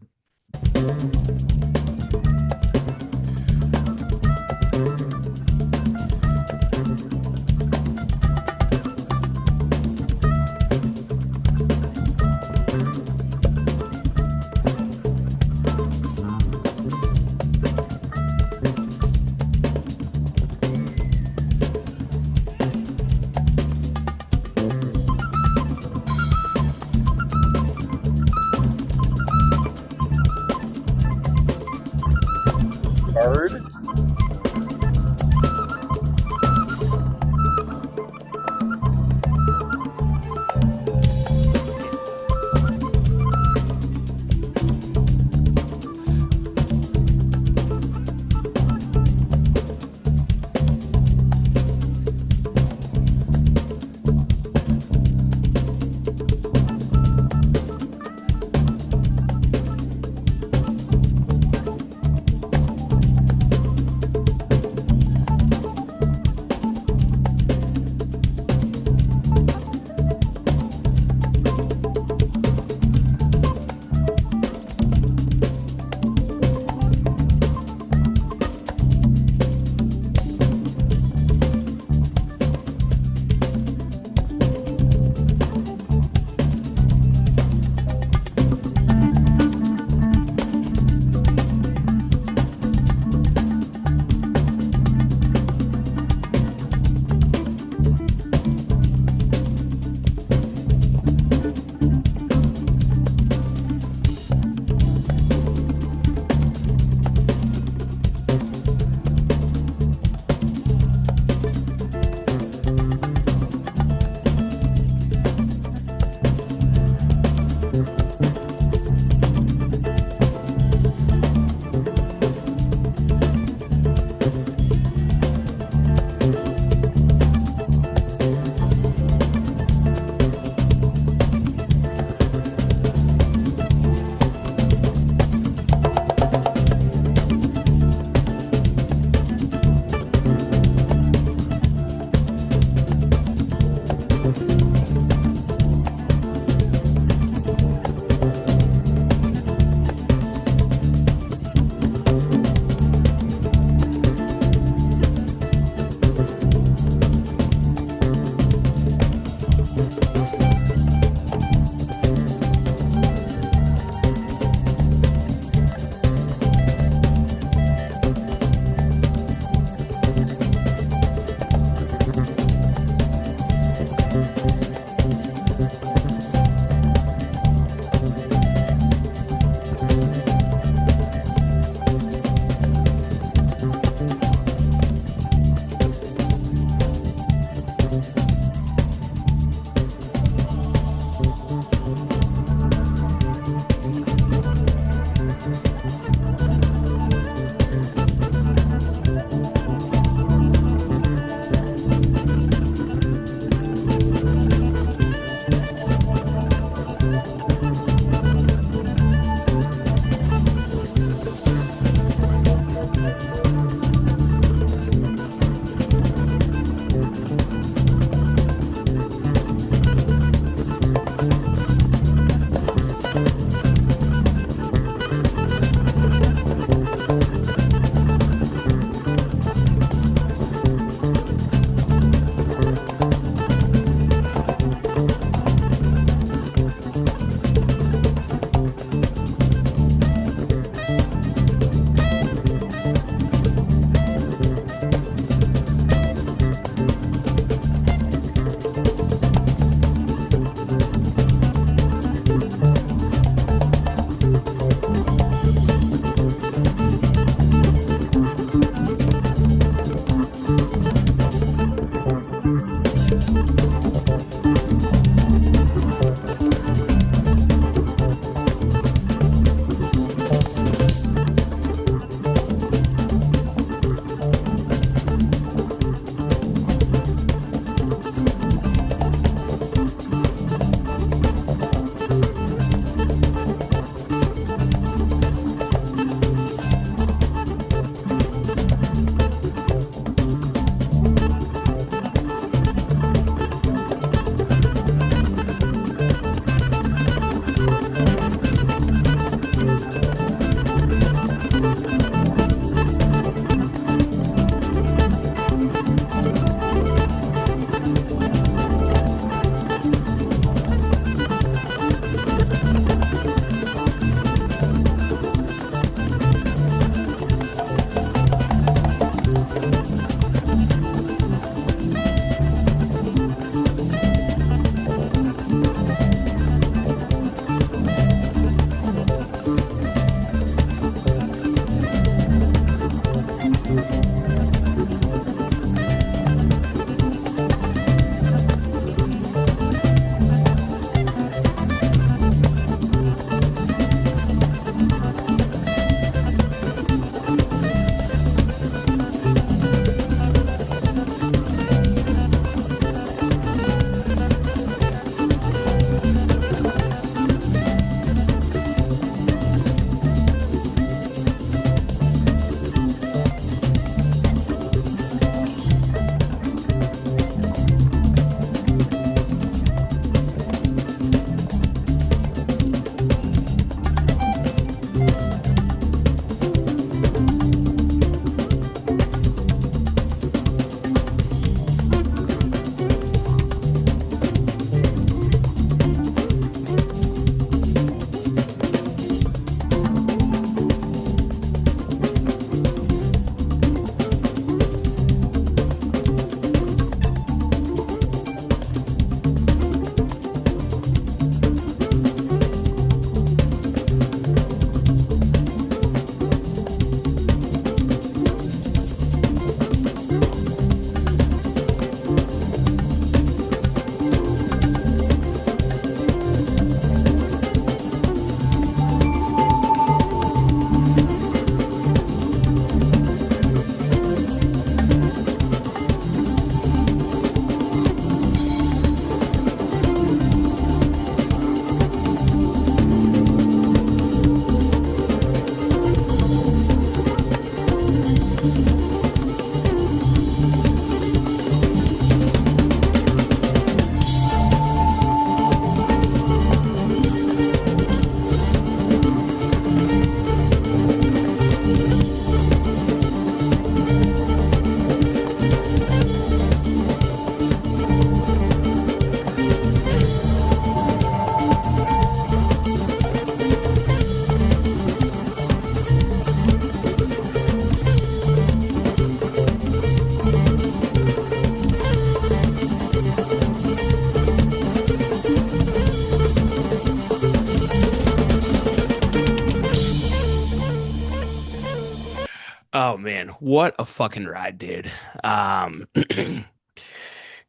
Oh man, what a fucking ride, dude. Um,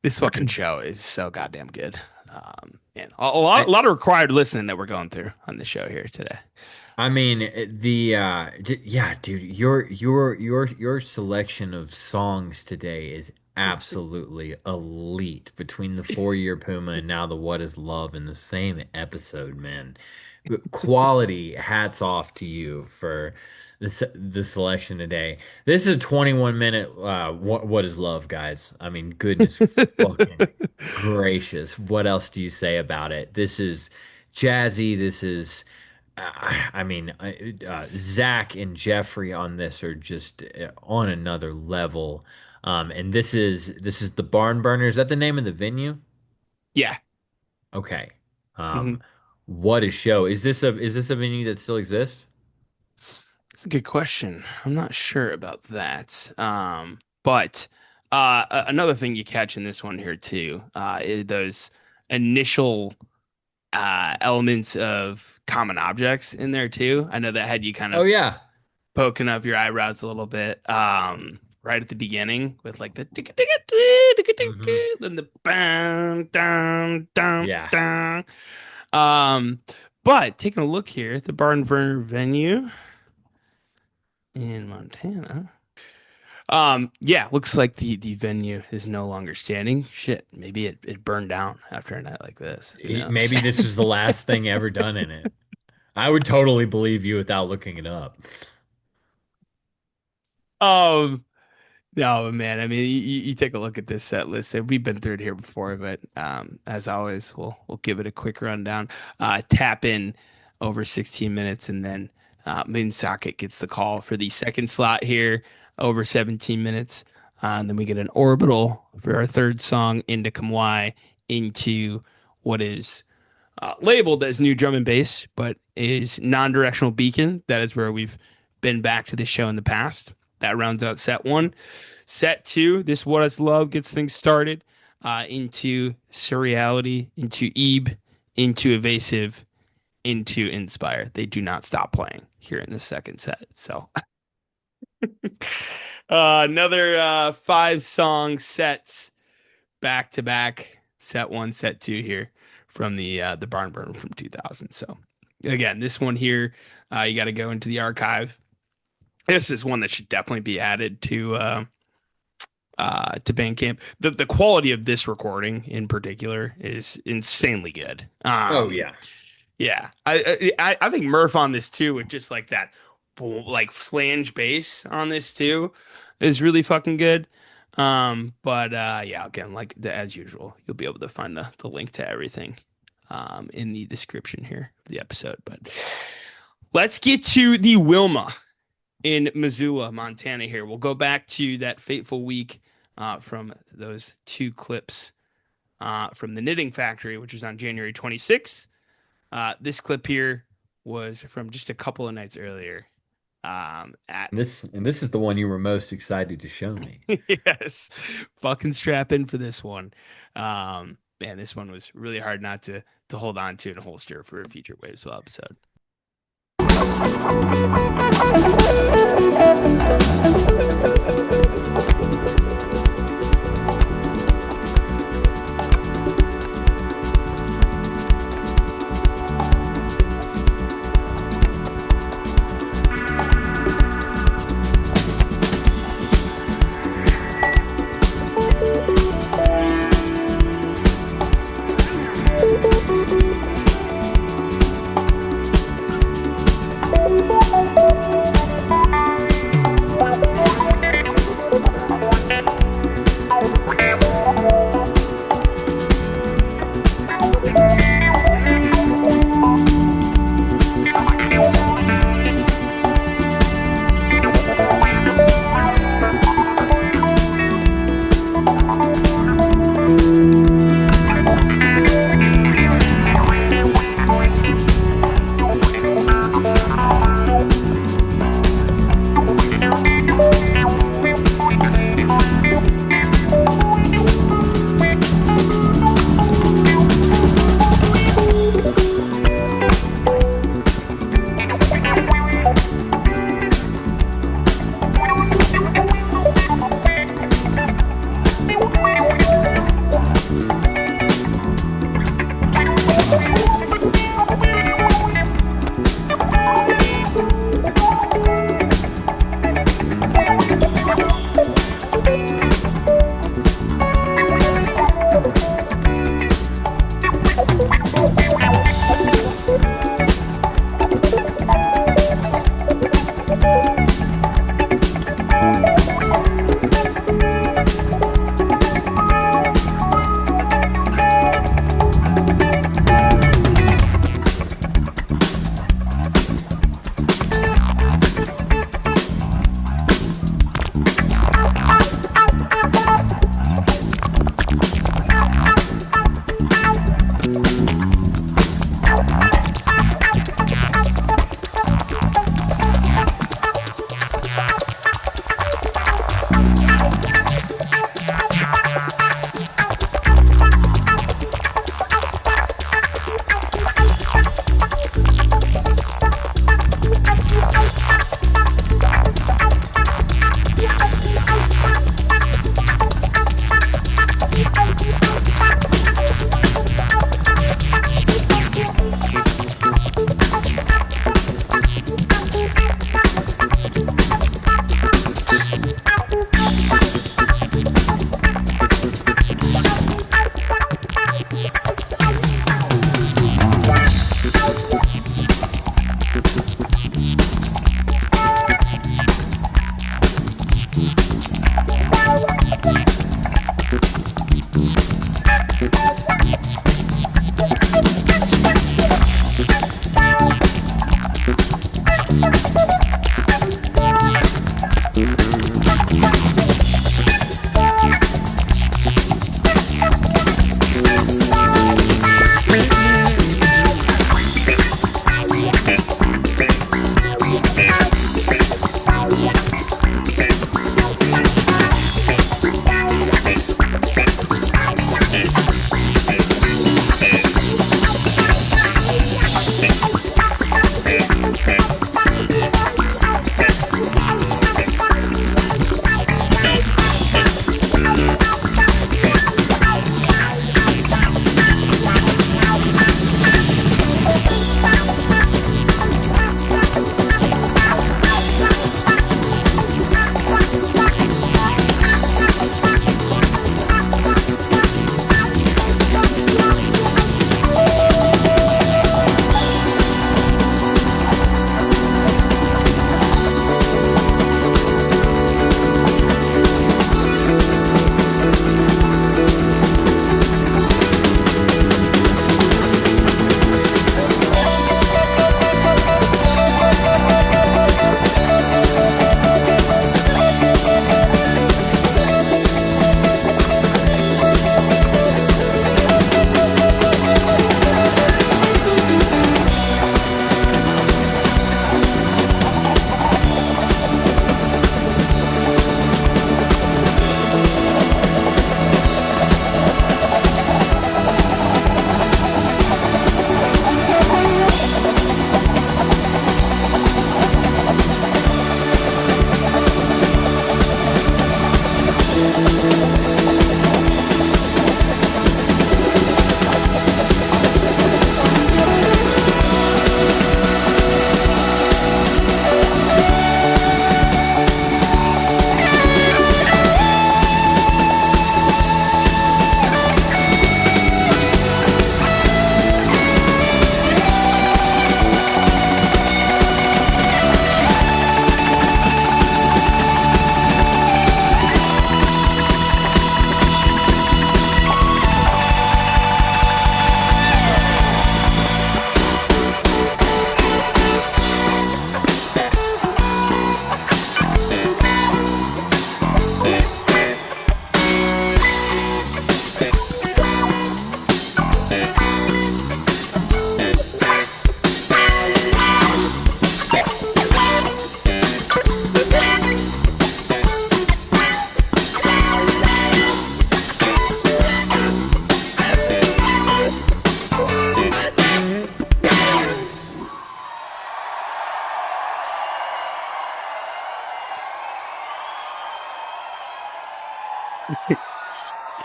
this fucking show is so goddamn good. And a lot of required listening that we're going through on the show here today. I mean, yeah, dude, your selection of songs today is absolutely elite between the 4 Year Puma and now the What Is Love in the same episode, man. Quality, hats off to you for the selection today. This is a 21 minute what is love, guys? I mean, goodness fucking gracious. What else do you say about it? This is jazzy. This is Zach and Jeffrey on this are just on another level. And this is the Barn Burner. Is that the name of the venue? Yeah. Okay. Mhm. What a show. Is this a venue that still exists? That's a good question. I'm not sure about that. But another thing you catch in this one here too, is those initial elements of common objects in there too. I know that had you kind Oh of yeah. poking up your eyebrows a little bit. Right at the beginning with like the Hmm. then the bang down down Yeah. down. Um, but taking a look here at the Barn Burner venue in Montana. Yeah, looks like the venue is no longer standing. Shit, maybe it burned down after a night like this. Who knows? Maybe this was the last thing ever done in it. I would totally believe you without looking it up. um, no, man. I mean, you take a look at this set list. And we've been through it here before, but as always, we'll give it a quick rundown. Tap in over 16 minutes, and then Moonsocket gets the call for the second slot here, over 17 minutes. And then we get an orbital for our third song, Into Kamwai, into what is labeled as new drum and bass, but is non-directional beacon. That is where we've been back to this show in the past. That rounds out set one. Set two, this What Is Love gets things started into Surreality, into Ebe, into Evasive, into Inspire. They do not stop playing here in the second set. So another 5 song sets back to back. Set one, set two here from the Barn Burner from 2000. So again, this one here, you got to go into the archive. This is one that should definitely be added to Bandcamp. The quality of this recording in particular is insanely good. Oh yeah. Yeah, I think Murph on this too, with just like that like flange bass on this too, is really fucking good. But yeah, again, like as usual, you'll be able to find the link to everything in the description here of the episode. But let's get to the Wilma in Missoula, Montana here. We'll go back to that fateful week from those 2 clips from the Knitting Factory, which was on January 26th. This clip here was from just a couple of nights earlier. At This is the one you were most excited to show me. yes, fucking strap in for this one. Man, this one was really hard not to hold on to and holster for a future Waveswell episode.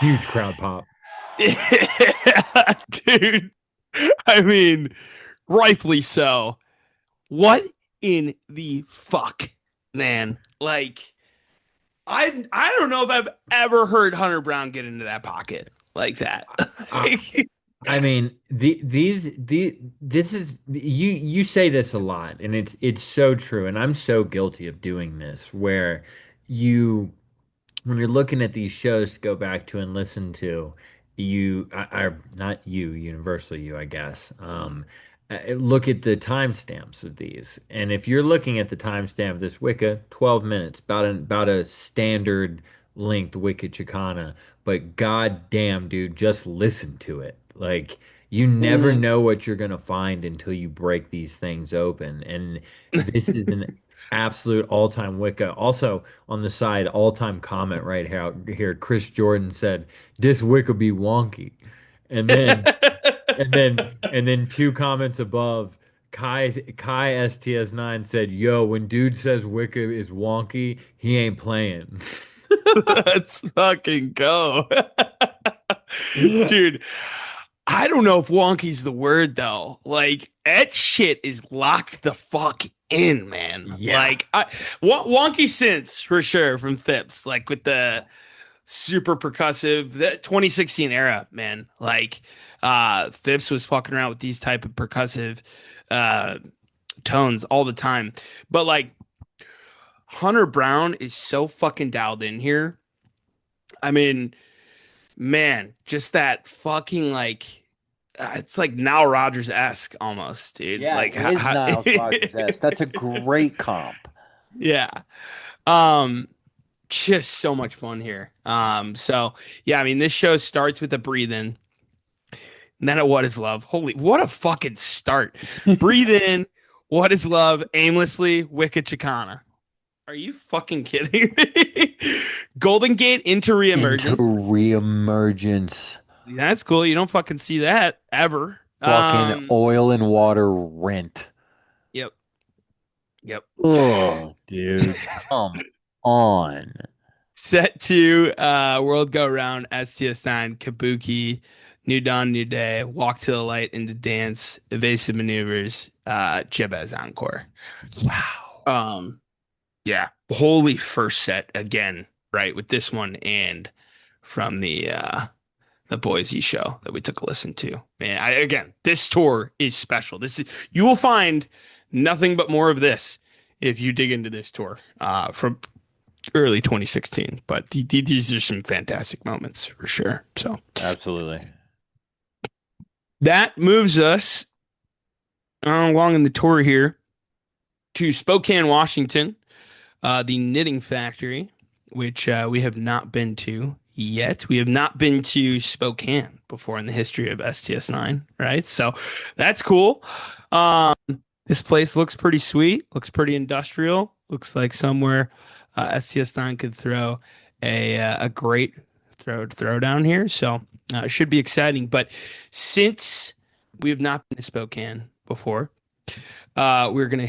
Huge crowd pop. Yeah, dude. I mean, rightfully so. What in the fuck, man? Like, I don't know if I've ever heard Hunter Brown get into that pocket like that. I, I mean, this is you say this a lot, and it's so true, and I'm so guilty of doing this, where you when you're looking at these shows to go back to and listen to, not you, universal you, I guess. Look at the timestamps of these, and if you're looking at the timestamp of this Wicca, 12 minutes, about a standard length Wicca Chicana, but god damn, dude, just listen to it. Like you never Mhm. know what you're gonna find until you break these things open, and this is an absolute all-time Wicca. Also, on the side, all-time comment right here. Chris Jordan said, "This Wicca be wonky," and then two comments above. Kai STS9 said, "Yo, when dude says Wicca is wonky, he ain't playing." Let's fucking go. Dude, I don't know if wonky's the word though. Like that shit is locked the fuck in, man. Yeah. Wonky synths for sure from Thips, like with the super percussive the 2016 era, man. Like Thips was fucking around with these type of percussive uh tones all the time. But like Hunter Brown is so fucking dialed in here. I mean, man, just that fucking like it's like Nile Rodgers esque almost, dude. Yeah, Like it is Niles Rogers-esque. That's a great comp. yeah. Um, just so much fun here. So yeah, I mean, this show starts with a breathe in, and then a what is love. Holy, what a fucking start! Breathe in, what is love? Aimlessly, Wicca Chicana. Are you fucking kidding me? Golden Gate into Into reemergence. reemergence. That's cool. You don't fucking see that ever. Fucking oil and water rent. Yep. Yep. Oh, dude. Come on. Set to World Go Round, STS9, Kabuki, New Dawn, New Day, Walk to the Light into Dance, Evasive Maneuvers, Jebez Encore. Wow. Yeah. Holy first set again, right? With this one and from the Boise show that we took a listen to. Man, again, this tour is special. You will find nothing but more of this if you dig into this tour from early 2016. But these are some fantastic moments for sure. So Absolutely. that moves us along in the tour here to Spokane, Washington, the Knitting Factory, which we have not been to yet. We have not been to Spokane before in the history of STS9, right? So that's cool. This place looks pretty sweet, looks pretty industrial, looks like somewhere STS9 could throw a great throw down here. So it should be exciting. But since we have not been to Spokane before, we're gonna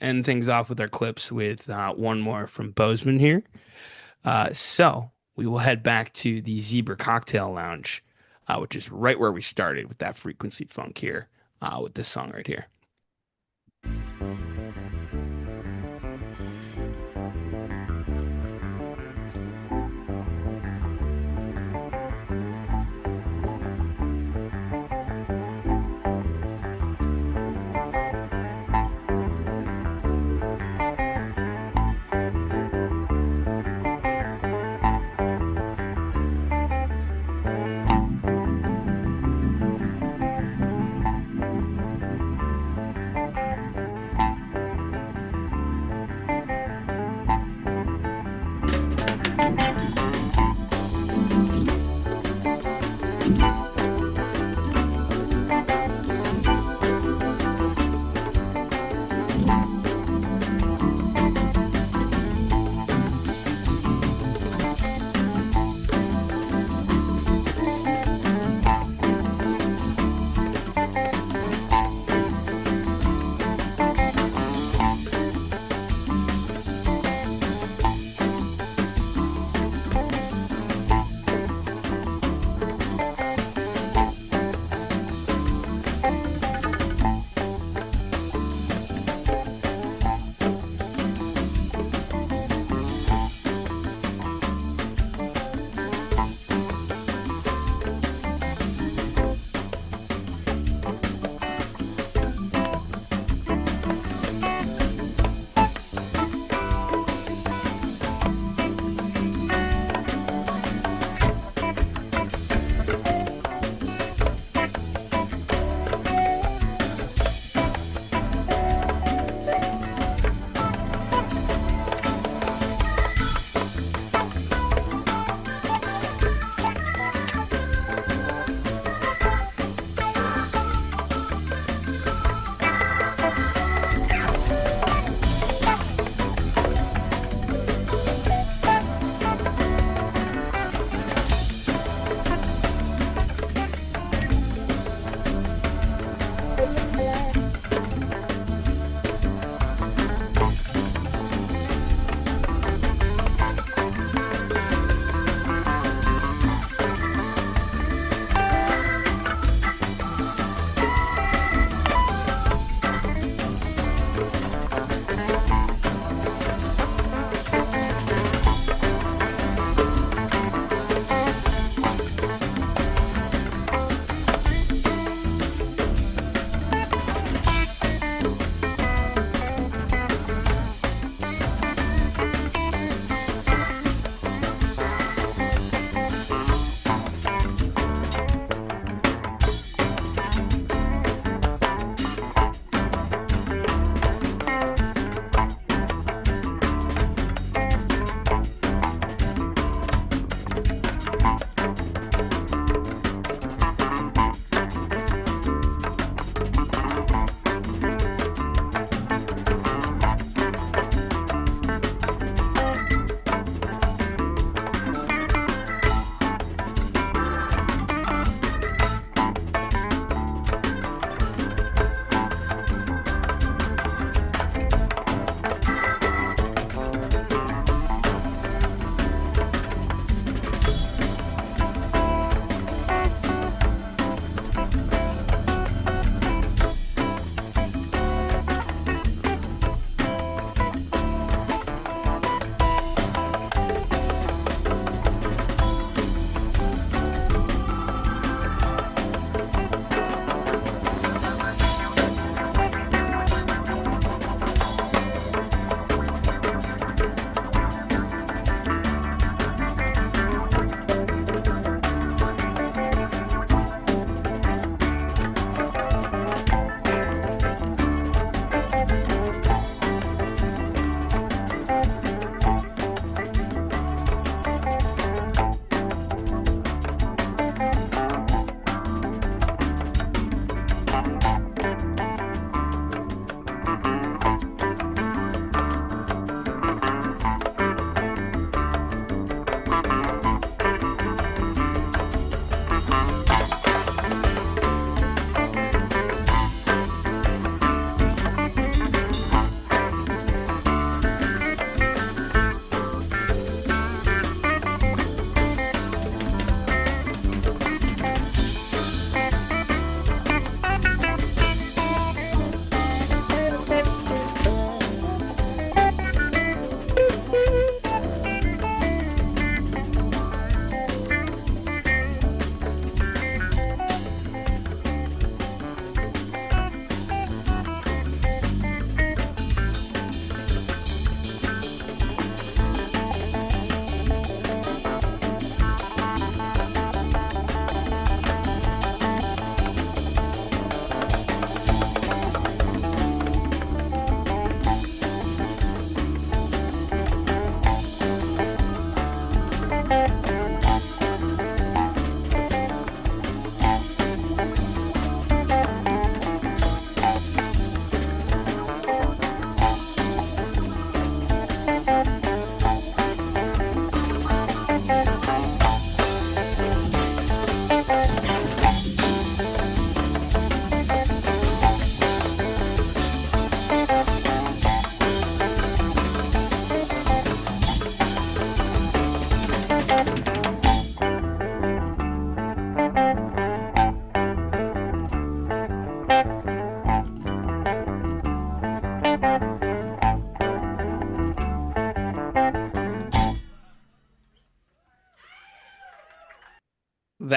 end things off with our clips with one more from Bozeman here. So we will head back to the Zebra Cocktail Lounge, which is right where we started with that frequency funk here, with this song right here.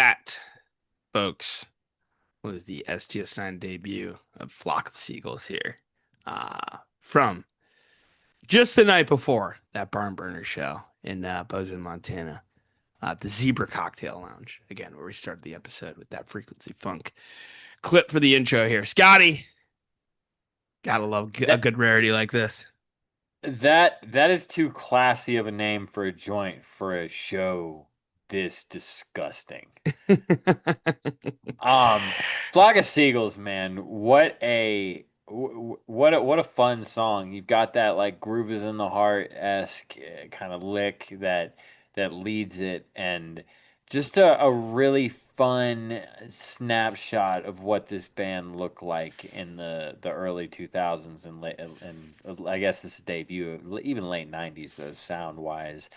that, folks, was the STS9 debut of Flock of Seagulls here. From just the night before that Barn Burner show in Bozeman, Montana. The Zebra Cocktail Lounge, again, where we started the episode with that Frequency Funk clip for the intro here. Scotty, gotta love a good rarity like this. That is too classy of a name for a joint for a show this disgusting. Flock of Seagulls, man. What a fun song. You've got that like Groove is in the Heart esque kind of lick that leads it, and just a really fun snapshot of what this band looked like in the early 2000s and late and I guess this is debut, even late 90s though, sound wise.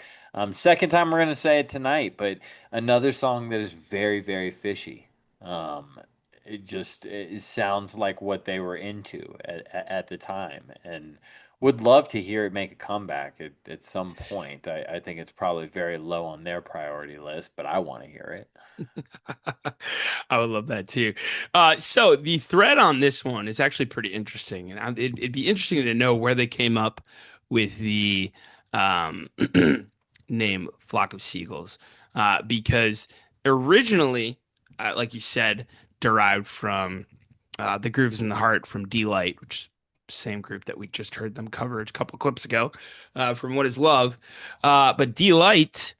Second time we're gonna say it tonight, but another song that is very, very fishy. It sounds like what they were into at the time, and would love to hear it make a comeback at some point. I think it's probably very low on their priority list, but I want to hear it. I would love that too. So the thread on this one is actually pretty interesting, and it'd be interesting to know where they came up with the um, name Flock of Seagulls, because originally, like you said, derived from the Grooves in the Heart from D-Light, which is the same group that we just heard them cover a couple clips ago, from What Is Love. But D-Light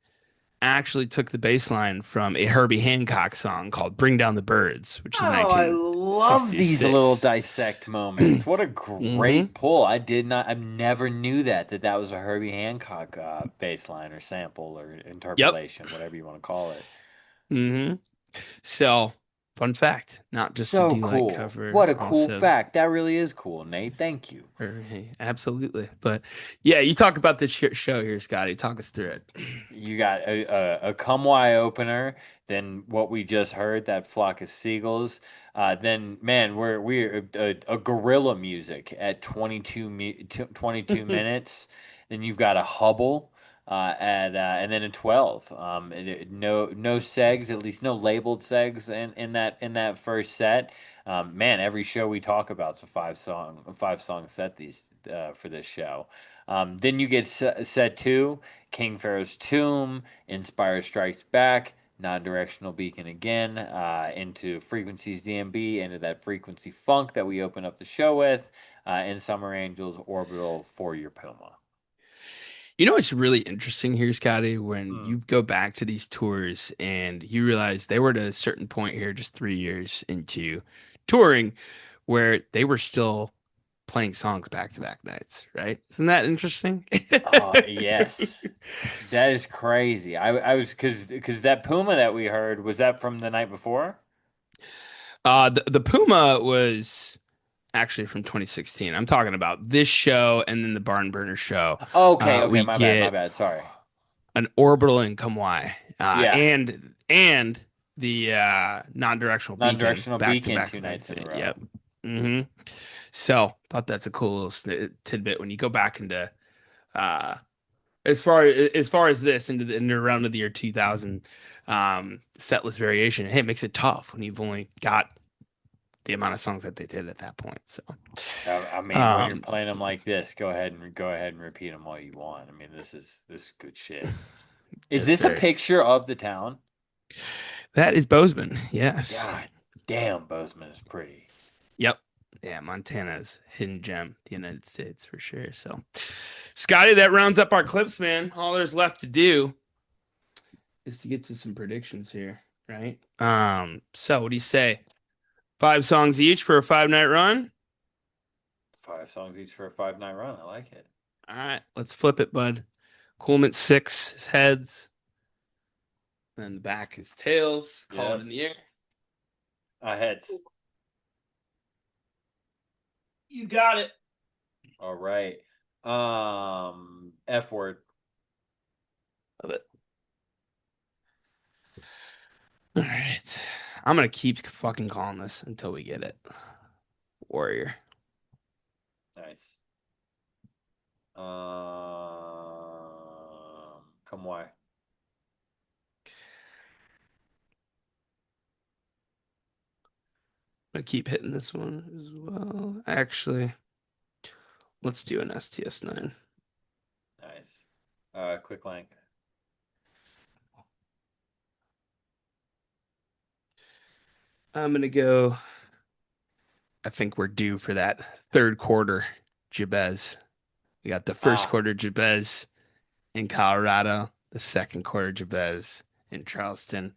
actually took the bass line from a Herbie Hancock song called Bring Down the Birds, which is Oh, I love these little 1966. dissect moments. What a Hmm. great pull. I never knew that was a Herbie Hancock bass line or sample or Yep. interpolation, whatever you want to call it. Hmm. So, fun fact, not just a So D-Light cool. What cover, a cool also fact. That really is cool, Nate. Thank you. Hey, absolutely. But yeah, you talk about this show here, Scotty. Talk us through it. You got a Come Why opener, then what we just heard, that Flock of Seagulls. Then, man, we're a gorilla music at 22 minutes. Then you've got a Hubble at and then a 12. No segs, at least no labeled segs in that first set. Man, every show we talk about is a five song set these for this show. Then you get set two. King Pharaoh's Tomb, Inspire Strikes Back, Non-Directional Beacon again, into Frequencies DMB, into that Frequency Funk that we open up the show with, and Summer Angels Orbital for your Puma. You know what's really interesting here, Scotty, when Hmm. you go back to these tours and you realize they were at a certain point here, just 3 years into touring, where they were still playing songs back to back nights, right? Isn't that interesting? Oh, yes. That is crazy. I was because that Puma that we heard, was that from the night before? The Puma was actually from 2016. I'm talking about this show and then the Barn Burner show. Okay, okay, We my get bad. Sorry. an Orbital and Come Why, Yeah, and the non-directional beacon Non-Directional back to Beacon back 2 nights nights. in a row. Yep. Hmm. So thought that's a cool little tidbit when you go back into uh, as far as this into around the year 2000, set list variation. Hey, it makes it tough when you've only got the amount of songs that they did at that point. So, I mean, when you're um, playing them like this, go ahead and repeat them all you want. I mean, this is good shit. Is yes, this a sir. picture of the town? That is Bozeman. Yes. God damn, Bozeman is pretty. Yep. Yeah, Montana's hidden gem, the United States for sure. So, Scotty, that rounds up our clips, man. All there's left to do is to get to some predictions here, right? So what do you say? 5 songs each for a 5 night run? 5 songs each for a 5 night run. I like it. All right, let's flip it, bud. Coolman 6 is heads, and the back is tails. Call it Yep. in the air. Heads. You got it. All right. F word. Love it. All right. I'm gonna keep fucking calling this until we get it. Warrior. Nice. Come why? I keep hitting this one as well. Actually, let's do an STS 9. Nice. Quick link. I'm gonna go. I think we're due for that third quarter Jabez. We got the first Ah, quarter Jabez in Colorado, the second quarter Jabez in Charleston.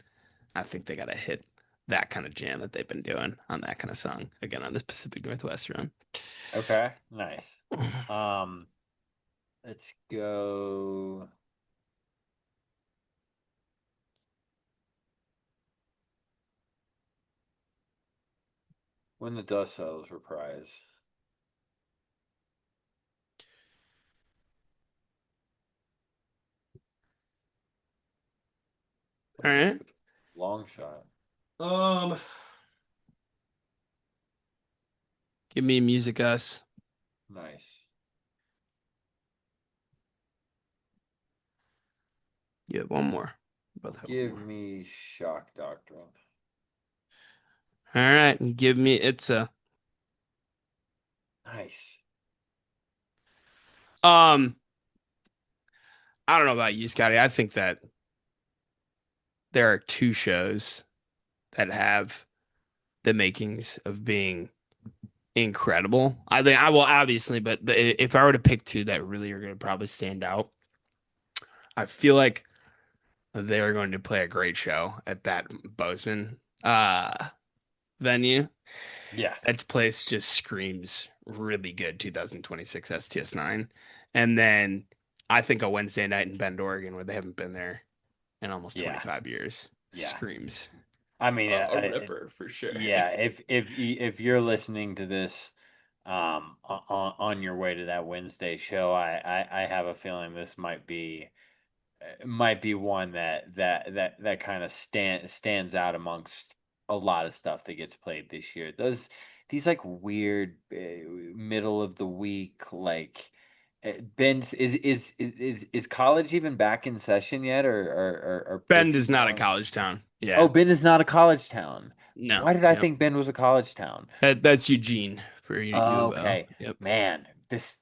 I think they gotta hit that kind of jam that they've been doing on that kind of song again on this Pacific Northwest run. okay. Nice. Um, let's go. When the Dust Settles reprise. All right. Long shot. Um, Give me Music Us. Nice. You have one more. Both have one Give more. me Shock Doctrine. All right, and give me It's a. Nice. Um, I don't know about you, Scotty. I think that there are two shows that have the makings of being incredible. I think I will obviously, but if I were to pick two that really are going to probably stand out, I feel like they are going to play a great show at that Bozeman venue. Yeah. That place just screams really good 2026 STS 9. And then I think a Wednesday night in Bend, Oregon, where they haven't been there in almost Yeah. 25 years, Yeah. screams I mean, a ripper for sure. yeah. If you're listening to this, on your way to that Wednesday show, I have a feeling this might be one that kind of stands out amongst a lot of stuff that gets played this year. These like weird middle of the week like Ben's is college even back in session yet or Bend pitching is not a now? college town. Oh, Yeah. Ben is not a college town. No. Why did I Yep. think Ben was a college town? That's Eugene for Oh, U of L. okay. Yep. Man, this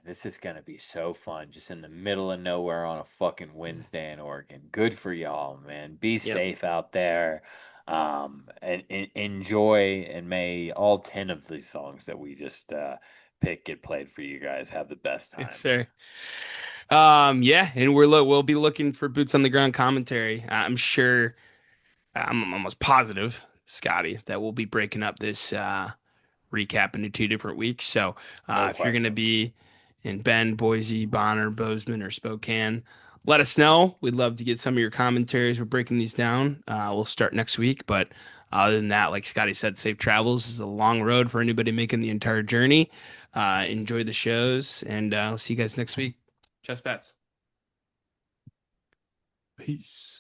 is gonna be so fun, just in the middle of nowhere on a fucking Wednesday in Oregon. Good for y'all, man. Be Yep. safe out there. And enjoy, and may all 10 of these songs that we just pick get played for you guys. Have the best Yes, time. sir. Yeah, and we'll be looking for boots on the ground commentary. I'm sure, I'm almost positive, Scotty, that we'll be breaking up this recap into 2 different weeks. So No if you're going to question. be in Bend, Boise, Bonner, Bozeman, or Spokane, let us know. We'd love to get some of your commentaries. We're breaking these down. We'll start next week. But other than that, like Scotty said, safe travels. This is a long road for anybody making the entire journey. Enjoy the shows, and we'll see you guys next week. Just bets. Peace.